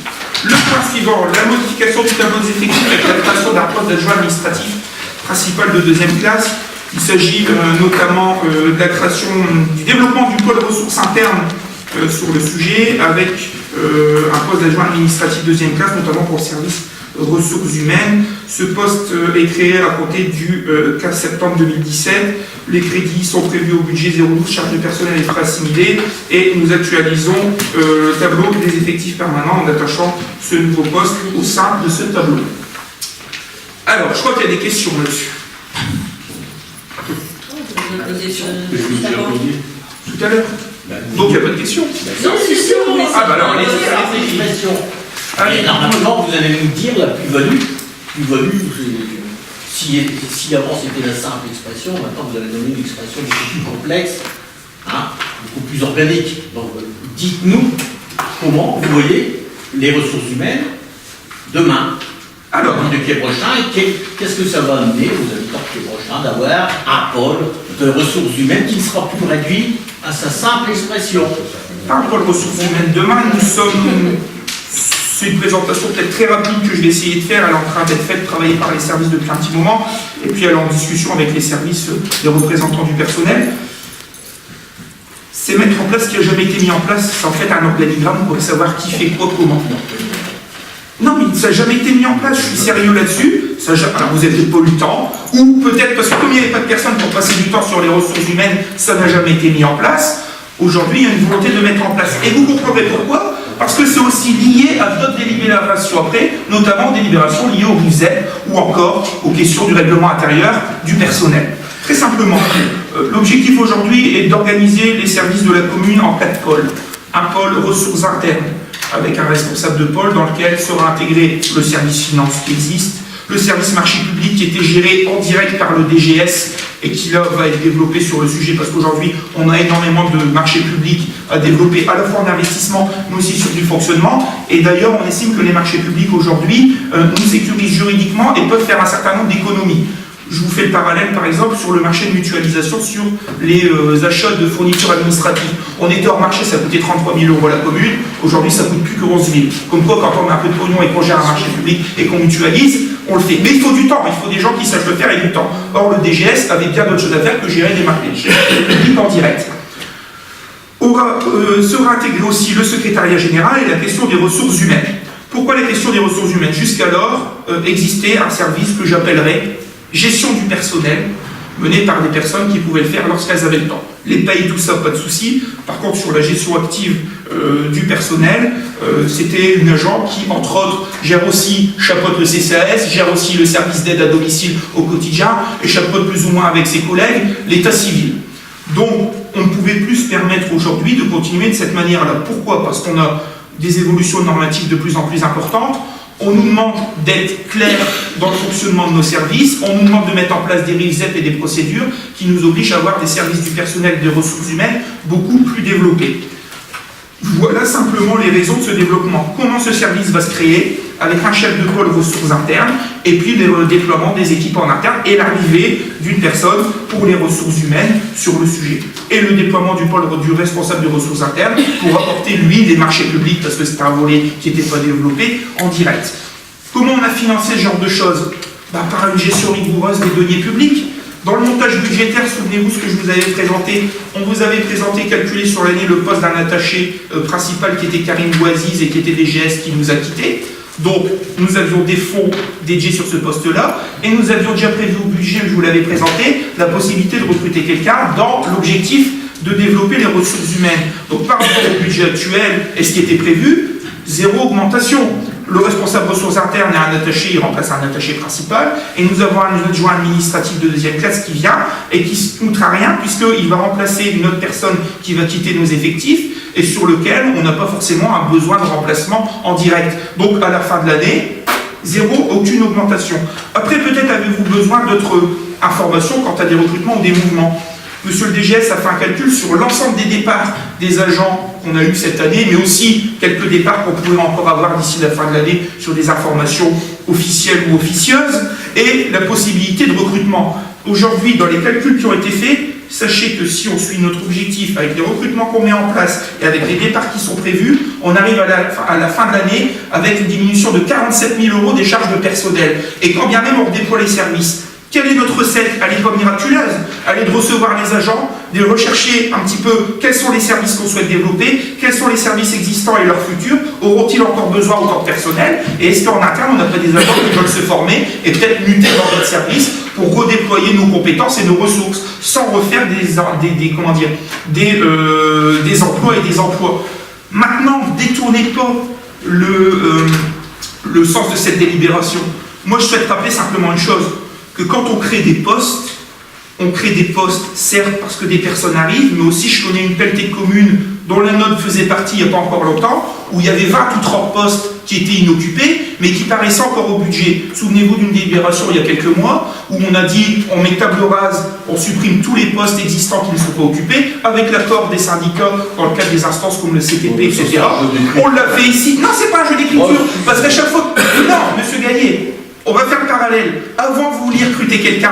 Le point suivant, la modification du tableau des effectifs avec la création d'un poste d'adjoint administratif principal de 2e classe. Il s'agit notamment de la création du développement du pôle ressources internes sur le sujet, avec un poste d'adjoint administratif 2e classe, notamment pour le service ressources humaines. Ce poste est créé à compter du 15 septembre 2017. Les crédits sont prévus au budget 012, charge de personnel et frais assimilés, et nous actualisons le tableau des effectifs permanents en attachant ce nouveau poste au sein de ce tableau. Alors, je crois qu'il y a des questions là-dessus. Tout à l'heure. Donc, il n'y a pas de questions. Non, c'est sûr. Ah, bah alors, allez-y. Allez, normalement, vous allez nous dire la plus-value. Si avant c'était la simple expression, maintenant vous allez donner une expression beaucoup plus complexe, beaucoup plus organique. Donc, dites-nous comment vous voyez les ressources humaines demain. Alors, le pied prochain, et qu'est-ce que ça va amener aux habitants du pied prochain d'avoir un pôle de ressources humaines qui ne sera plus réduit à sa simple expression? Pas un pôle ressources humaines. Demain, nous sommes... C'est une présentation peut-être très rapide que je vais essayer de faire. Elle est en train d'être faite, travaillée par les services depuis un petit moment, et puis elle est en discussion avec les services, les représentants du personnel. C'est mettre en place ce qui n'a jamais été mis en place. C'est en fait un organigramme pour savoir qui fait quoi, comment. Non, mais ça n'a jamais été mis en place, je suis sérieux là-dessus. Alors vous êtes pollutant, ou peut-être parce que comme il n'y avait pas de personnes pour passer du temps sur les ressources humaines, ça n'a jamais été mis en place. Aujourd'hui, il y a une volonté de mettre en place. Et vous comprendrez pourquoi? Parce que c'est aussi lié à d'autres délibérations après, notamment des délibérations liées au RIVZ ou encore aux questions du règlement intérieur du personnel. Très simplement, l'objectif aujourd'hui est d'organiser les services de la commune en 4 pôles. Un pôle ressources internes, avec un responsable de pôle dans lequel sera intégré le service finance qui existe, le service marché public qui était géré en direct par le DGS et qui là va être développé sur le sujet parce qu'aujourd'hui on a énormément de marchés publics à développer à la fois en investissement mais aussi sur du fonctionnement, et d'ailleurs on estime que les marchés publics aujourd'hui nous sécurisent juridiquement et peuvent faire un certain nombre d'économies. Je vous fais le parallèle, par exemple, sur le marché de mutualisation sur les achats de fournitures administratives. On était hors marché, ça coûtait 33 000 € à la commune. Aujourd'hui, ça coûte plus que 11 000. Comme quoi, quand on a un peu de pognon et qu'on gère un marché public et qu'on mutualise, on le fait. Mais il faut du temps, il faut des gens qui sachent le faire et du temps. Or, le DGS avait bien d'autres choses à faire que gérer des marchés publics en direct. Sera intégré aussi le secrétariat général et la question des ressources humaines. Pourquoi la question des ressources humaines? Jusqu'alors, existait un service que j'appellerais gestion du personnel, mené par des personnes qui pouvaient le faire lorsqu'elles avaient le temps. Les payes, tout ça, pas de souci. Par contre, sur la gestion active du personnel, c'était une agent qui, entre autres, gère aussi, chapeaute le CCAS, gère aussi le service d'aide à domicile au quotidien, et chapeaute plus ou moins avec ses collègues l'état civil. Donc, on ne pouvait plus se permettre aujourd'hui de continuer de cette manière-là. Pourquoi? Parce qu'on a des évolutions normatives de plus en plus importantes. On nous demande d'être clair dans le fonctionnement de nos services. On nous demande de mettre en place des RIVZEP et des procédures qui nous obligent à avoir des services du personnel et des ressources humaines beaucoup plus développés. Voilà simplement les raisons de ce développement. Comment ce service va se créer avec un chef de pôle ressources internes et puis le déploiement des équipes en interne et l'arrivée d'une personne pour les ressources humaines sur le sujet. Et le déploiement du pôle du responsable des ressources internes pour apporter, lui, les marchés publics, parce que c'était un volet qui n'était pas développé, en direct. Comment on a financé ce genre de choses? Par une gestion rigoureuse des deniers publics. Dans le montage budgétaire, souvenez-vous ce que je vous avais présenté. On vous avait présenté, calculé sur l'année, le poste d'un attaché principal qui était Karim Bouaziz et qui était DGS qui nous a quittés. Donc, nous avions des fonds dédiés sur ce poste-là et nous avions déjà prévu au budget, je vous l'avais présenté, la possibilité de recruter quelqu'un dans l'objectif de développer les ressources humaines. Donc, par rapport au budget actuel et ce qui était prévu, zéro augmentation. Le responsable ressources internes est un attaché, il remplace un attaché principal, et nous avons un adjoint administratif de deuxième classe qui vient et qui ne coûtera rien puisqu'il va remplacer une autre personne qui va quitter nos effectifs et sur lequel on n'a pas forcément un besoin de remplacement en direct. Donc à la fin de l'année, zéro, aucune augmentation. Après, peut-être avez-vous besoin d'autres informations quant à des recrutements ou des mouvements. Monsieur le DGS a fait un calcul sur l'ensemble des départs des agents qu'on a eu cette année, mais aussi quelques départs qu'on pourrait encore avoir d'ici la fin de l'année sur des informations officielles ou officieuses, et la possibilité de recrutement. Aujourd'hui, dans les calculs qui ont été faits, sachez que si on suit notre objectif avec les recrutements qu'on met en place et avec les départs qui sont prévus, on arrive à la fin de l'année avec une diminution de 47 000 € des charges de personnel. Et quand bien même on redéploie les services, quelle est notre recette? Elle n'est pas miraculeuse. Elle est de recevoir les agents, de rechercher un petit peu quels sont les services qu'on souhaite développer, quels sont les services existants et leurs futurs, auront-ils encore besoin autant de personnel, et est-ce qu'en interne on n'a pas des agents qui veulent se former et peut-être muter dans notre service pour redéployer nos compétences et nos ressources, sans refaire des emplois et des emplois. Maintenant, détournez pas le sens de cette délibération. Moi, je souhaite rappeler simplement une chose, que quand on crée des postes, certes parce que des personnes arrivent, mais aussi je connais une pelletée de communes dont la nôtre faisait partie il n'y a pas encore longtemps, où il y avait 20 ou 30 postes qui étaient inoccupés, mais qui paraissaient encore au budget. Souvenez-vous d'une délibération il y a quelques mois, où on a dit, on met table rase, on supprime tous les postes existants qui ne sont pas occupés, avec l'accord des syndicats, dans le cadre des instances comme le CTP, etc. On l'a fait ici. Non, c'est pas un jeu d'écriture, parce qu'à chaque fois... Non, monsieur Gaillet, on va faire le parallèle. Avant, vous vouliez recruter quelqu'un,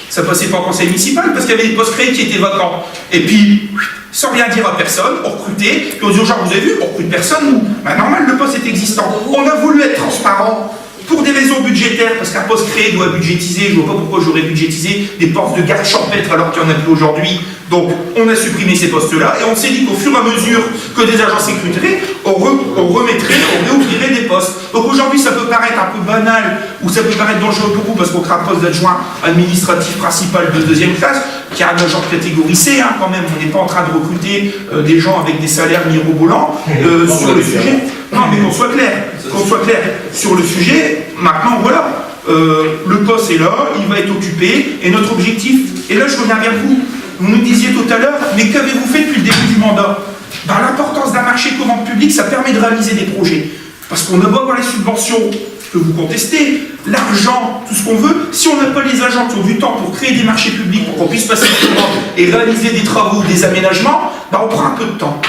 ça passait pas en conseil municipal parce qu'il y avait des postes créés qui étaient vacants. Et puis, sans rien dire à personne, on recrutait, puis on dit aux gens, vous avez vu, on recrute personne, nous. Normal, le poste est existant. On a voulu être transparent pour des raisons budgétaires, parce qu'un poste créé doit budgétiser, je vois pas pourquoi j'aurais budgétisé des postes de garde champêtre alors qu'il n'y en a plus aujourd'hui. Donc, on a supprimé ces postes-là, et on s'est dit qu'au fur et à mesure que des agents s'écriteraient, on réouvrirait des postes. Donc aujourd'hui, ça peut paraître un peu banal, ou ça peut paraître dangereux pour vous, parce qu'on crée un poste d'adjoint administratif principal de deuxième classe, qui a un agent de catégorie C, quand même. On n'est pas en train de recruter des gens avec des salaires mirobolants sur le sujet. Non, mais qu'on soit clair. Sur le sujet, maintenant, voilà. Le poste est là, il va être occupé, et notre objectif, et là je reviens vers vous, vous nous disiez tout à l'heure, mais qu'avez-vous fait depuis le début du mandat? L'importance d'un marché commande publique, ça permet de réaliser des projets. Parce qu'on a beau avoir les subventions que vous contestez, l'argent, tout ce qu'on veut, si on n'a pas les agents qui ont du temps pour créer des marchés publics, pour qu'on puisse passer le commande et réaliser des travaux, des aménagements, on prend un peu de temps.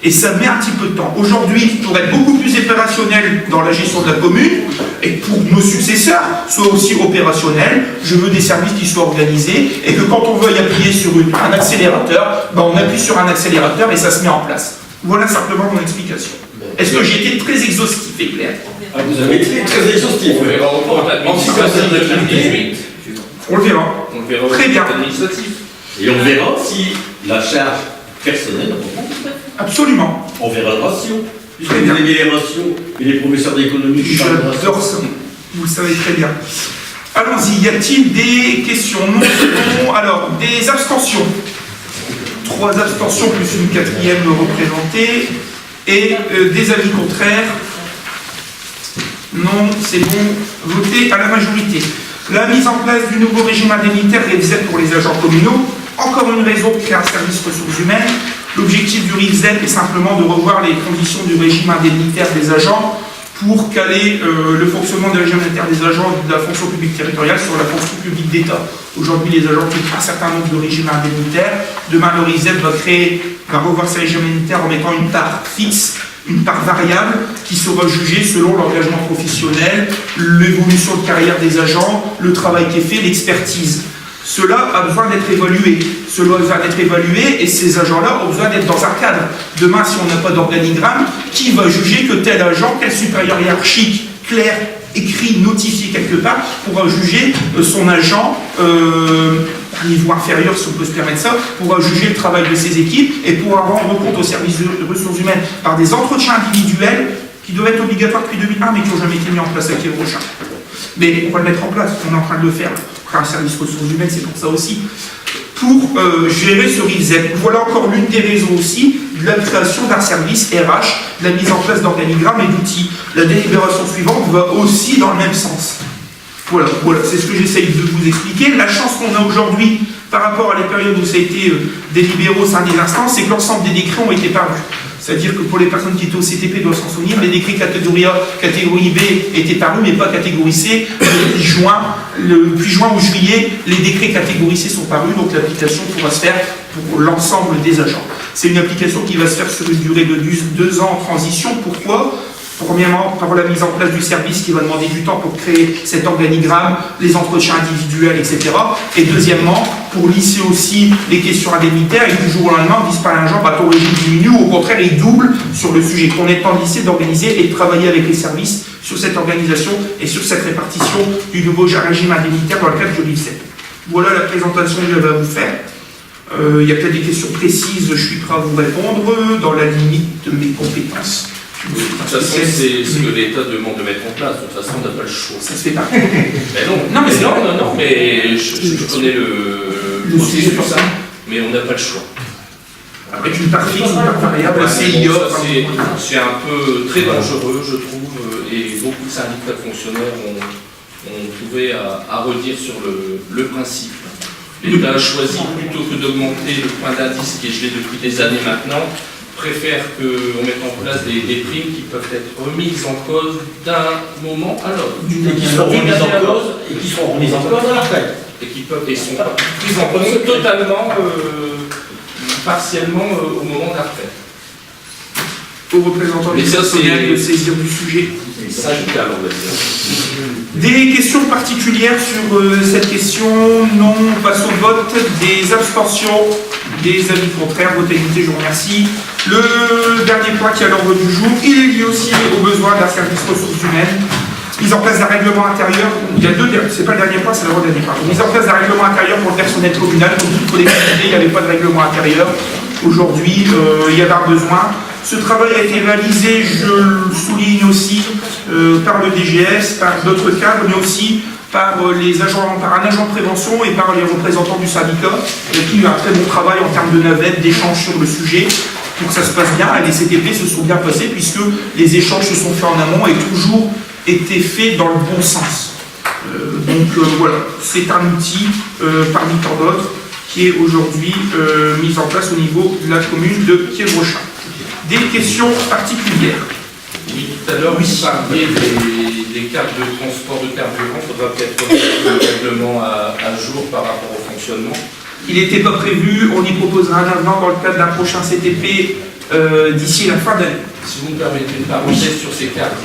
Et ça met un petit peu de temps. Aujourd'hui, pour être beaucoup plus opérationnel dans la gestion de la commune, et pour nos successeurs, soit aussi opérationnel, je veux des services qui soient organisés, et que quand on veut y appuyer sur un accélérateur, ben on appuie sur un accélérateur et ça se met en place. Voilà simplement mon explication. Est-ce que j'ai été très exhaustif et clair? Vous avez été très exhaustif. On verra au plan administratif de 2018. On le verra. On le verra au Très bien. plan administratif. Et on verra si la charge personnelle reprend. Absolument. On verra le ratio. Puisque Très vous bien. avez les ratios et les professeurs d'économie qui parlent de ratio. J'adore ça. Vous le savez très bien. Allons-y. Y a-t-il des questions? Non. Alors, des abstentions. 3 abstentions plus une 4e représentée. Et des avis contraires. Non, c'est bon. Voté à la majorité. La mise en place du nouveau régime indemnitaire RIVZEP pour les agents communaux. Encore une raison de créer un service ressources humaines. L'objectif du RIVZEP est simplement de revoir les conditions du régime indemnitaire des agents pour caler le fonctionnement du régime indemnitaire des agents de la fonction publique territoriale sur la fonction publique d'État. Aujourd'hui, les agents quittent un certain nombre de régimes indemnitaires. Demain, le RIVZEP va revoir ces régimes indemnitaires en mettant une part fixe, une part variable qui sera jugée selon l'engagement professionnel, l'évolution de carrière des agents, le travail qui est fait, l'expertise. Cela a besoin d'être évalué. Cela va être évalué et ces agents-là ont besoin d'être dans un cadre. Demain, si on n'a pas d'organigramme, qui va juger que tel agent, quel supérieur hiérarchique, clair, écrit, notifié quelque part, pourra juger son agent, à niveau inférieur, si on peut se permettre ça, pourra juger le travail de ses équipes et pourra rendre compte au service de ressources humaines par des entretiens individuels qui doivent être obligatoires depuis 2001 mais qui n'ont jamais été mis en place à Kievrocha. Mais on va le mettre en place, on est en train de le faire. Un service ressources humaines, c'est pour ça aussi, pour gérer ce RIVZEP. Voilà encore l'une des raisons aussi de la création d'un service RH, de la mise en place d'organigrammes et d'outils. La délibération suivante va aussi dans le même sens. Voilà, c'est ce que j'essaye de vous expliquer. La chance qu'on a aujourd'hui par rapport à les périodes où ça a été délibéré au sein des instances, c'est que l'ensemble des décrets ont été parus. C'est-à-dire que pour les personnes qui étaient au CTP doivent s'en souvenir, les décrets catégorie A, catégorie B étaient parus, mais pas catégorie C. Depuis juin ou juillet, les décrets catégorie C sont parus, donc l'application pourra se faire pour l'ensemble des agents. C'est une application qui va se faire sur une durée de 2 ans en transition. Pourquoi ? Premièrement, par la mise en place du service qui va demander du temps pour créer cet organigramme, les entretiens individuels, etc. Et deuxièmement, pour lisser aussi les questions indemnitaires, et du jour au lendemain, on ne dise pas à un genre, ton régime diminue, ou au contraire, il double sur le sujet. Qu'on ait le temps de lisser, d'organiser et de travailler avec les services sur cette organisation et sur cette répartition du nouveau régime indemnitaire dans le cadre du RIVZEP. Voilà la présentation que j'avais à vous faire. Il y a peut-être des questions précises, je suis prêt à vous répondre dans la limite de mes compétences. De toute façon, c'est ce que l'État demande de mettre en place. De toute façon, on n'a pas le choix. Ça se fait pas. Mais non, mais je connais le processus, mais on n'a pas le choix. Avec une part fixe, une part variable, c'est un peu très dangereux, je trouve, et beaucoup de syndicats fonctionnaires ont trouvé à redire sur le principe. L'État a choisi, plutôt que d'augmenter le point d'indice qui est gelé depuis des années maintenant, préfère qu'on mette en place des primes qui peuvent être remises en cause d'un moment à l'autre. Et qui seront remises en cause à la retraite. Et sont prises en compte totalement, partiellement au moment de la retraite. Aux représentants du personnel de saisir du sujet. Syndical, on va dire. Des questions particulières sur cette question? Non, on passe au vote. Des abstentions, des avis contraires, vote unité, je vous remercie. Le dernier point qui est à l'ordre du jour, il est lié aussi aux besoins d'un service ressources humaines. Mise en place d'un règlement intérieur, il y a c'est pas le dernier point, c'est l'avant-dernier point. Mise en place d'un règlement intérieur pour le personnel communal, comme toute collectivité, il n'y avait pas de règlement intérieur. Aujourd'hui, il y avait un besoin. Ce travail a été réalisé, je le souligne aussi, par le DGS, par d'autres cadres, mais aussi par un agent de prévention et par les représentants du syndicat, qui ont un très bon travail en termes de navette, d'échanges sur le sujet, pour que ça se passe bien. Et les CTP se sont bien passés, puisque les échanges se sont faits en amont et toujours été faits dans le bon sens. Voilà, c'est un outil parmi tant d'autres qui est aujourd'hui mis en place au niveau de la commune de Kievrocha. Des questions particulières? Oui, tout à l'heure, vous parliez des cartes de transport de carburant. Il faudra peut-être remettre le règlement à jour par rapport au fonctionnement. Il n'était pas prévu, on y proposera un avenant dans le cadre d'un prochain CTP d'ici la fin d'année. Si vous me permettez une parenthèse sur ces cartes,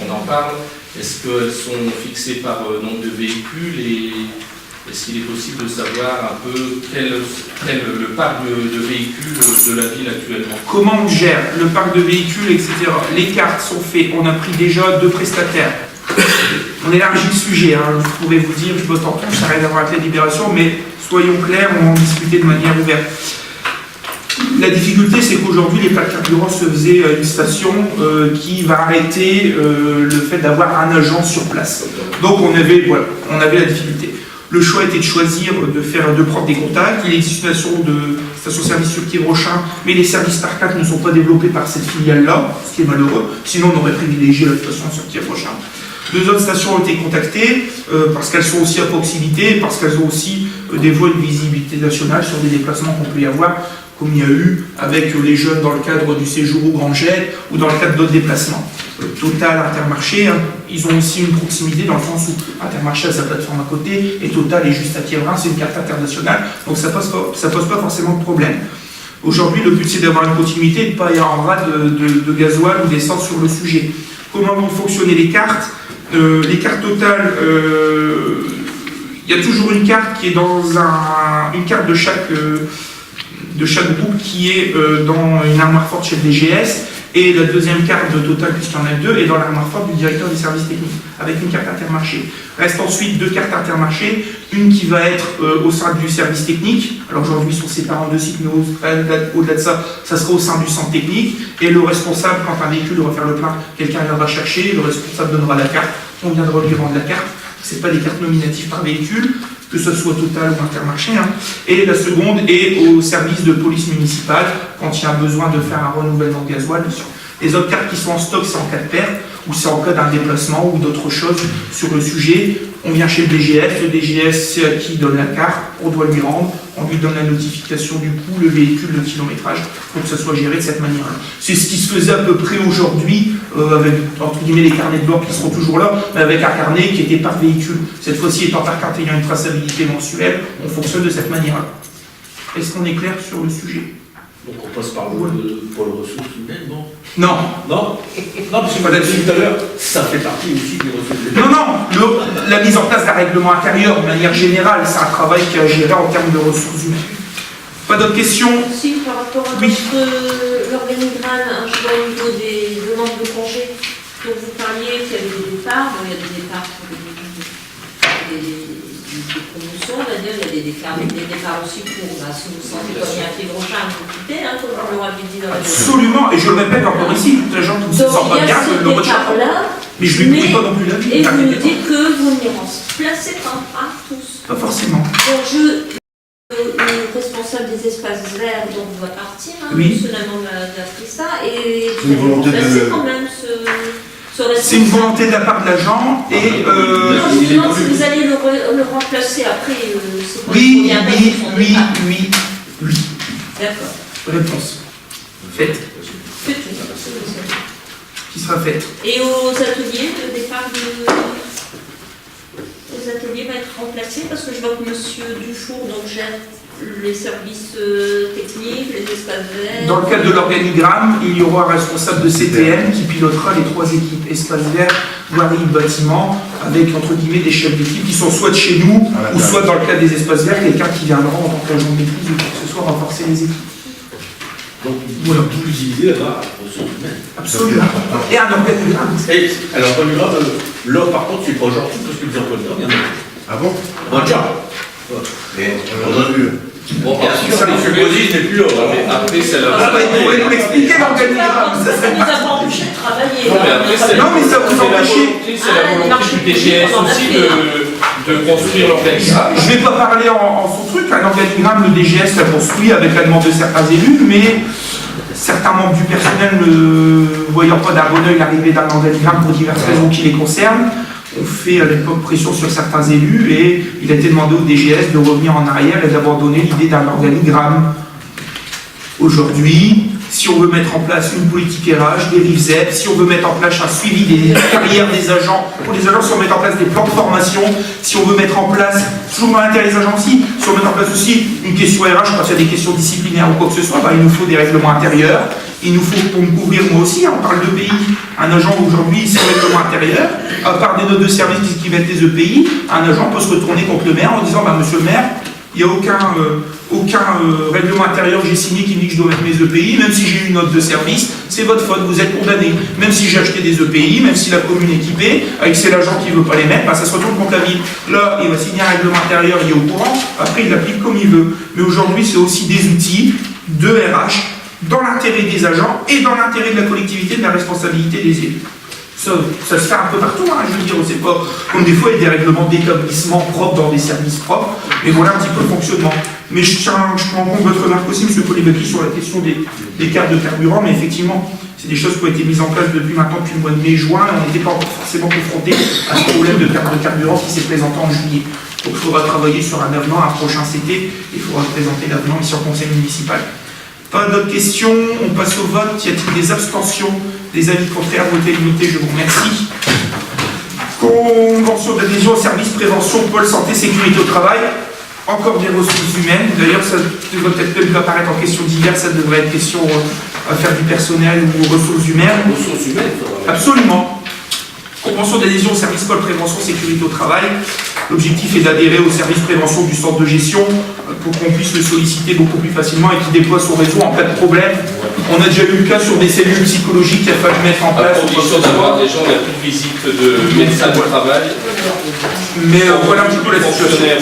on en parle. Est-ce qu'elles sont fixées par nombre de véhicules et est-ce qu'il est possible de savoir un peu quel est le parc de véhicules de la ville actuellement? Comment on gère le parc de véhicules, etc. Les cartes sont faites, on a pris déjà 2 prestataires. On élargit le sujet, hein. Je pourrais vous dire, je vote en touche, ça n'a rien à voir avec la libération, mais soyons clairs, on va en discuter de manière ouverte. La difficulté, c'est qu'aujourd'hui, les plaques carburant se faisaient à une station qui va arrêter le fait d'avoir un agent sur place. Donc on avait la difficulté. Le choix était de choisir de prendre des contacts. Il existe une station-service sur Quiévrochin, mais les services par carte ne sont pas développés par cette filiale-là, ce qui est malheureux. Sinon, on aurait privilégié la station sur Quiévrochin. 2 autres stations ont été contactées parce qu'elles sont aussi à proximité, parce qu'elles ont aussi des voies de visibilité nationale sur des déplacements qu'on peut y avoir, comme il y a eu avec les jeunes dans le cadre du séjour au Grand Jet ou dans le cadre d'autres déplacements. Total, Intermarché, hein, ils ont aussi une proximité dans le sens où Intermarché a sa plateforme à côté et Total est juste à Quiévrain, c'est une carte internationale, donc ça pose pas forcément de problème. Aujourd'hui, le but c'est d'avoir une continuité et de ne pas y avoir en rade de gasoil ou d'essence sur le sujet. Comment vont fonctionner les cartes? Les cartes Total, il y a toujours une carte qui est dans une carte de chaque groupe qui est dans une armoire forte chez le DGS, et la deuxième carte de Total, puisqu'il y en a 2, est dans l'armoire forte du directeur des services techniques, avec une carte Intermarché. Reste ensuite 2 cartes Intermarché, une qui va être au sein du service technique, alors aujourd'hui ils sont séparés en 2 sites, mais au-delà de ça, ça sera au sein du centre technique, et le responsable, quand un véhicule doit faire le plein, quelqu'un viendra chercher, le responsable donnera la carte, on viendra lui rendre la carte. Ce n'est pas des cartes nominatives par véhicule, que ce soit Total ou Intermarché. Hein. Et la seconde est au service de police municipale, quand il y a besoin de faire un renouvellement de gasoil. Les autres cartes qui sont en stock, c'est en cas de perte, ou c'est en cas d'un déplacement ou d'autres choses sur le sujet. On vient chez le DGS, c'est à qui donne la carte, on doit lui rendre, on lui donne la notification du coût, le véhicule, le kilométrage, pour que ça soit géré de cette manière-là. C'est ce qui se faisait à peu près aujourd'hui, avec entre guillemets les carnets de bord qui seront toujours là, mais avec un carnet qui était par véhicule. Cette fois-ci, étant par carte ayant une traçabilité mensuelle, on fonctionne de cette manière-là. Est-ce qu'on est clair sur le sujet? Donc on passe par le pour le ressources humaines, non? Non. Non, parce que vous l'avez dit tout à l'heure, ça fait partie aussi des ressources humaines. Non, la mise en place d'un règlement intérieur, de manière générale, c'est un travail qui a géré en termes de ressources humaines. Pas d'autres questions? Si, par rapport à l'organigramme, je vois au niveau du nombre de congés, dont vous parliez qu'il y avait des départs, bon, il y a des départs pour des promotions, c'est-à-dire il y a des départs aussi pour, si vous sentez comme il y a un Quiévrochin, vous quittez, hein, comme on l'aura dit dans la Absolument, et je le répète encore ici, toutes les gens qui ne se sentent pas bien, le recherchent. Mais je ne lui pas non plus la vie. Et vous nous dites que vous ne les remplacez pas tous. Pas forcément. Donc le responsable des espaces verts donc va partir, hein, Oui. monsieur Lalande a pris ça, et C'est une volonté de- quand même ce responsable. C'est une volonté de la part de l'agent, et Non, je me demande si vous allez le remplacer après, c'est pas oui, il y a pas oui, son oui, départ. oui, oui. D'accord. Réponse. Faite. Faites-le. Qui sera faite. Et aux ateliers, le départ aux ateliers va être remplacé, parce que je vois que monsieur Dufour donc gère les services techniques, les espaces verts. Dans le cadre de l'organigramme, il y aura un responsable de CTM qui pilotera les 3 équipes, espace vert, voirie, bâtiment, avec entre guillemets des chefs d'équipe qui sont soit de chez nous, ou soit dans le cadre des espaces verts, quelqu'un qui viendra en tant qu'agent de maîtrise ou quoi que ce soit renforcer les équipes. Donc Voilà. vous utilisez là-bas ressources humaines. Absolument. Et un organigramme. Et alors, là par contre, c'est pas gentil parce que les organigrammes, il y en a. Ah bon? Bon, tiens. Mais on a vu. Bon, Bien sûr, M. Gaudi n'est plus là. après, c'est la... Ah bah, il pourrait nous l'expliquer l'organigramme. Ça nous a pas empêché de travailler. Non, mais après, c'est Non, mais ça vous empêche. C'est la volonté du DGS aussi de construire l'organigramme. Je ne vais pas parler en son truc, un organigramme, le DGS l'a construit avec la demande de certains élus, mais certains membres du personnel ne voyant pas d'un bon oeil l'arrivée d'un organigramme pour diverses raisons qui les concernent, ont fait à l'époque pression sur certains élus et il a été demandé au DGS de revenir en arrière et d'abandonner l'idée d'un organigramme. Aujourd'hui, si on veut mettre en place une politique RH, des RIVZEP, si on veut mettre en place un suivi des carrières des agents, pour les agents, si on veut mettre en place des plans de formation, si on veut mettre en place, toujours dans l'intérêt des agents aussi, si on veut mettre en place aussi une question RH, quand il y a des questions disciplinaires ou quoi que ce soit, il nous faut des règlements intérieurs, Il nous faut, pour me couvrir moi aussi, on parle d'EPI, un agent aujourd'hui sans règlement intérieur, à part des notes de service qui mettent des EPI, un agent peut se retourner contre le maire en disant bah, monsieur le maire, il n'y a aucun règlement intérieur que j'ai signé qui me dit que je dois mettre mes EPI, même si j'ai eu une note de service, c'est votre faute, vous êtes condamné. Même si j'ai acheté des EPI, même si la commune est équipée, avec c'est l'agent qui ne veut pas les mettre, bah, ça se retourne contre la ville. Là, il va signer un règlement intérieur, il est au courant, après il l'applique comme il veut. Mais aujourd'hui, c'est aussi des outils de RH dans l'intérêt des agents et dans l'intérêt de la collectivité, de la responsabilité des élus. Ça se fait un peu partout, hein, je veux dire, c'est pas comme des fois il y a des règlements d'établissement propres dans des services propres, mais voilà un petit peu le fonctionnement. Mais je prends en compte votre remarque aussi, M. Kolibaki, sur la question des cartes de carburant, mais effectivement, c'est des choses qui ont été mises en place depuis maintenant, depuis le mois de mai-juin, et on n'était pas encore forcément confronté à ce problème de carte de carburant qui s'est présenté en juillet. Donc il faudra travailler sur un avenant, un prochain CT, il faudra présenter l'avenant ici au conseil municipal. Pas d'autres questions, on passe au vote. Y a-t-il des abstentions, des avis contraires, voté limité? Je vous remercie. Convention d'adhésion au service prévention, pôle santé, sécurité au travail. Encore des ressources humaines. D'ailleurs, ça devrait peut-être même apparaître en question d'hier, ça devrait être question à faire du personnel ou ressources humaines. Ressources humaines, absolument. Convention d'adhésion au service pôle prévention, sécurité au travail. L'objectif est d'adhérer au service prévention du centre de gestion pour qu'on puisse le solliciter beaucoup plus facilement et qu'il déploie son réseau en cas de problème. On a déjà eu le cas sur des cellules psychologiques qu'il a fallu mettre en place. À condition d'avoir des gens, il n'y a plus de visite de médecins du travail. Mais voilà un petit peu la situation.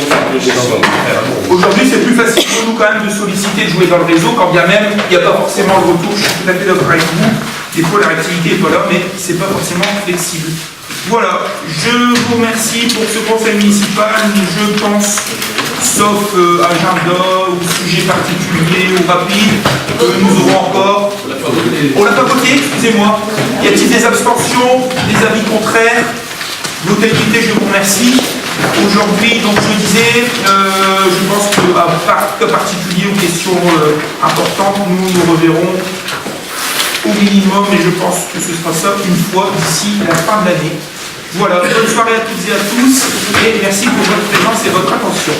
Aujourd'hui, c'est plus facile pour nous quand même de solliciter, de jouer dans le réseau, quand bien même il n'y a pas forcément le retour. Je suis tout à fait d'accord avec vous. Des fois, la réactivité n'est pas là, mais c'est pas forcément flexible. Voilà, je vous remercie pour ce conseil municipal. Je pense, sauf agenda ou sujet particulier ou rapide, que nous aurons encore. On l'a pas voté, excusez-moi. Y a-t-il des abstentions, des avis contraires? Voté limité, je vous remercie. Aujourd'hui, donc je disais, je pense qu'à cas particulier ou questions importantes, nous reverrons au minimum, et je pense que ce sera ça une fois d'ici la fin de l'année. Voilà, bonne soirée à toutes et à tous, et merci pour votre présence et votre attention.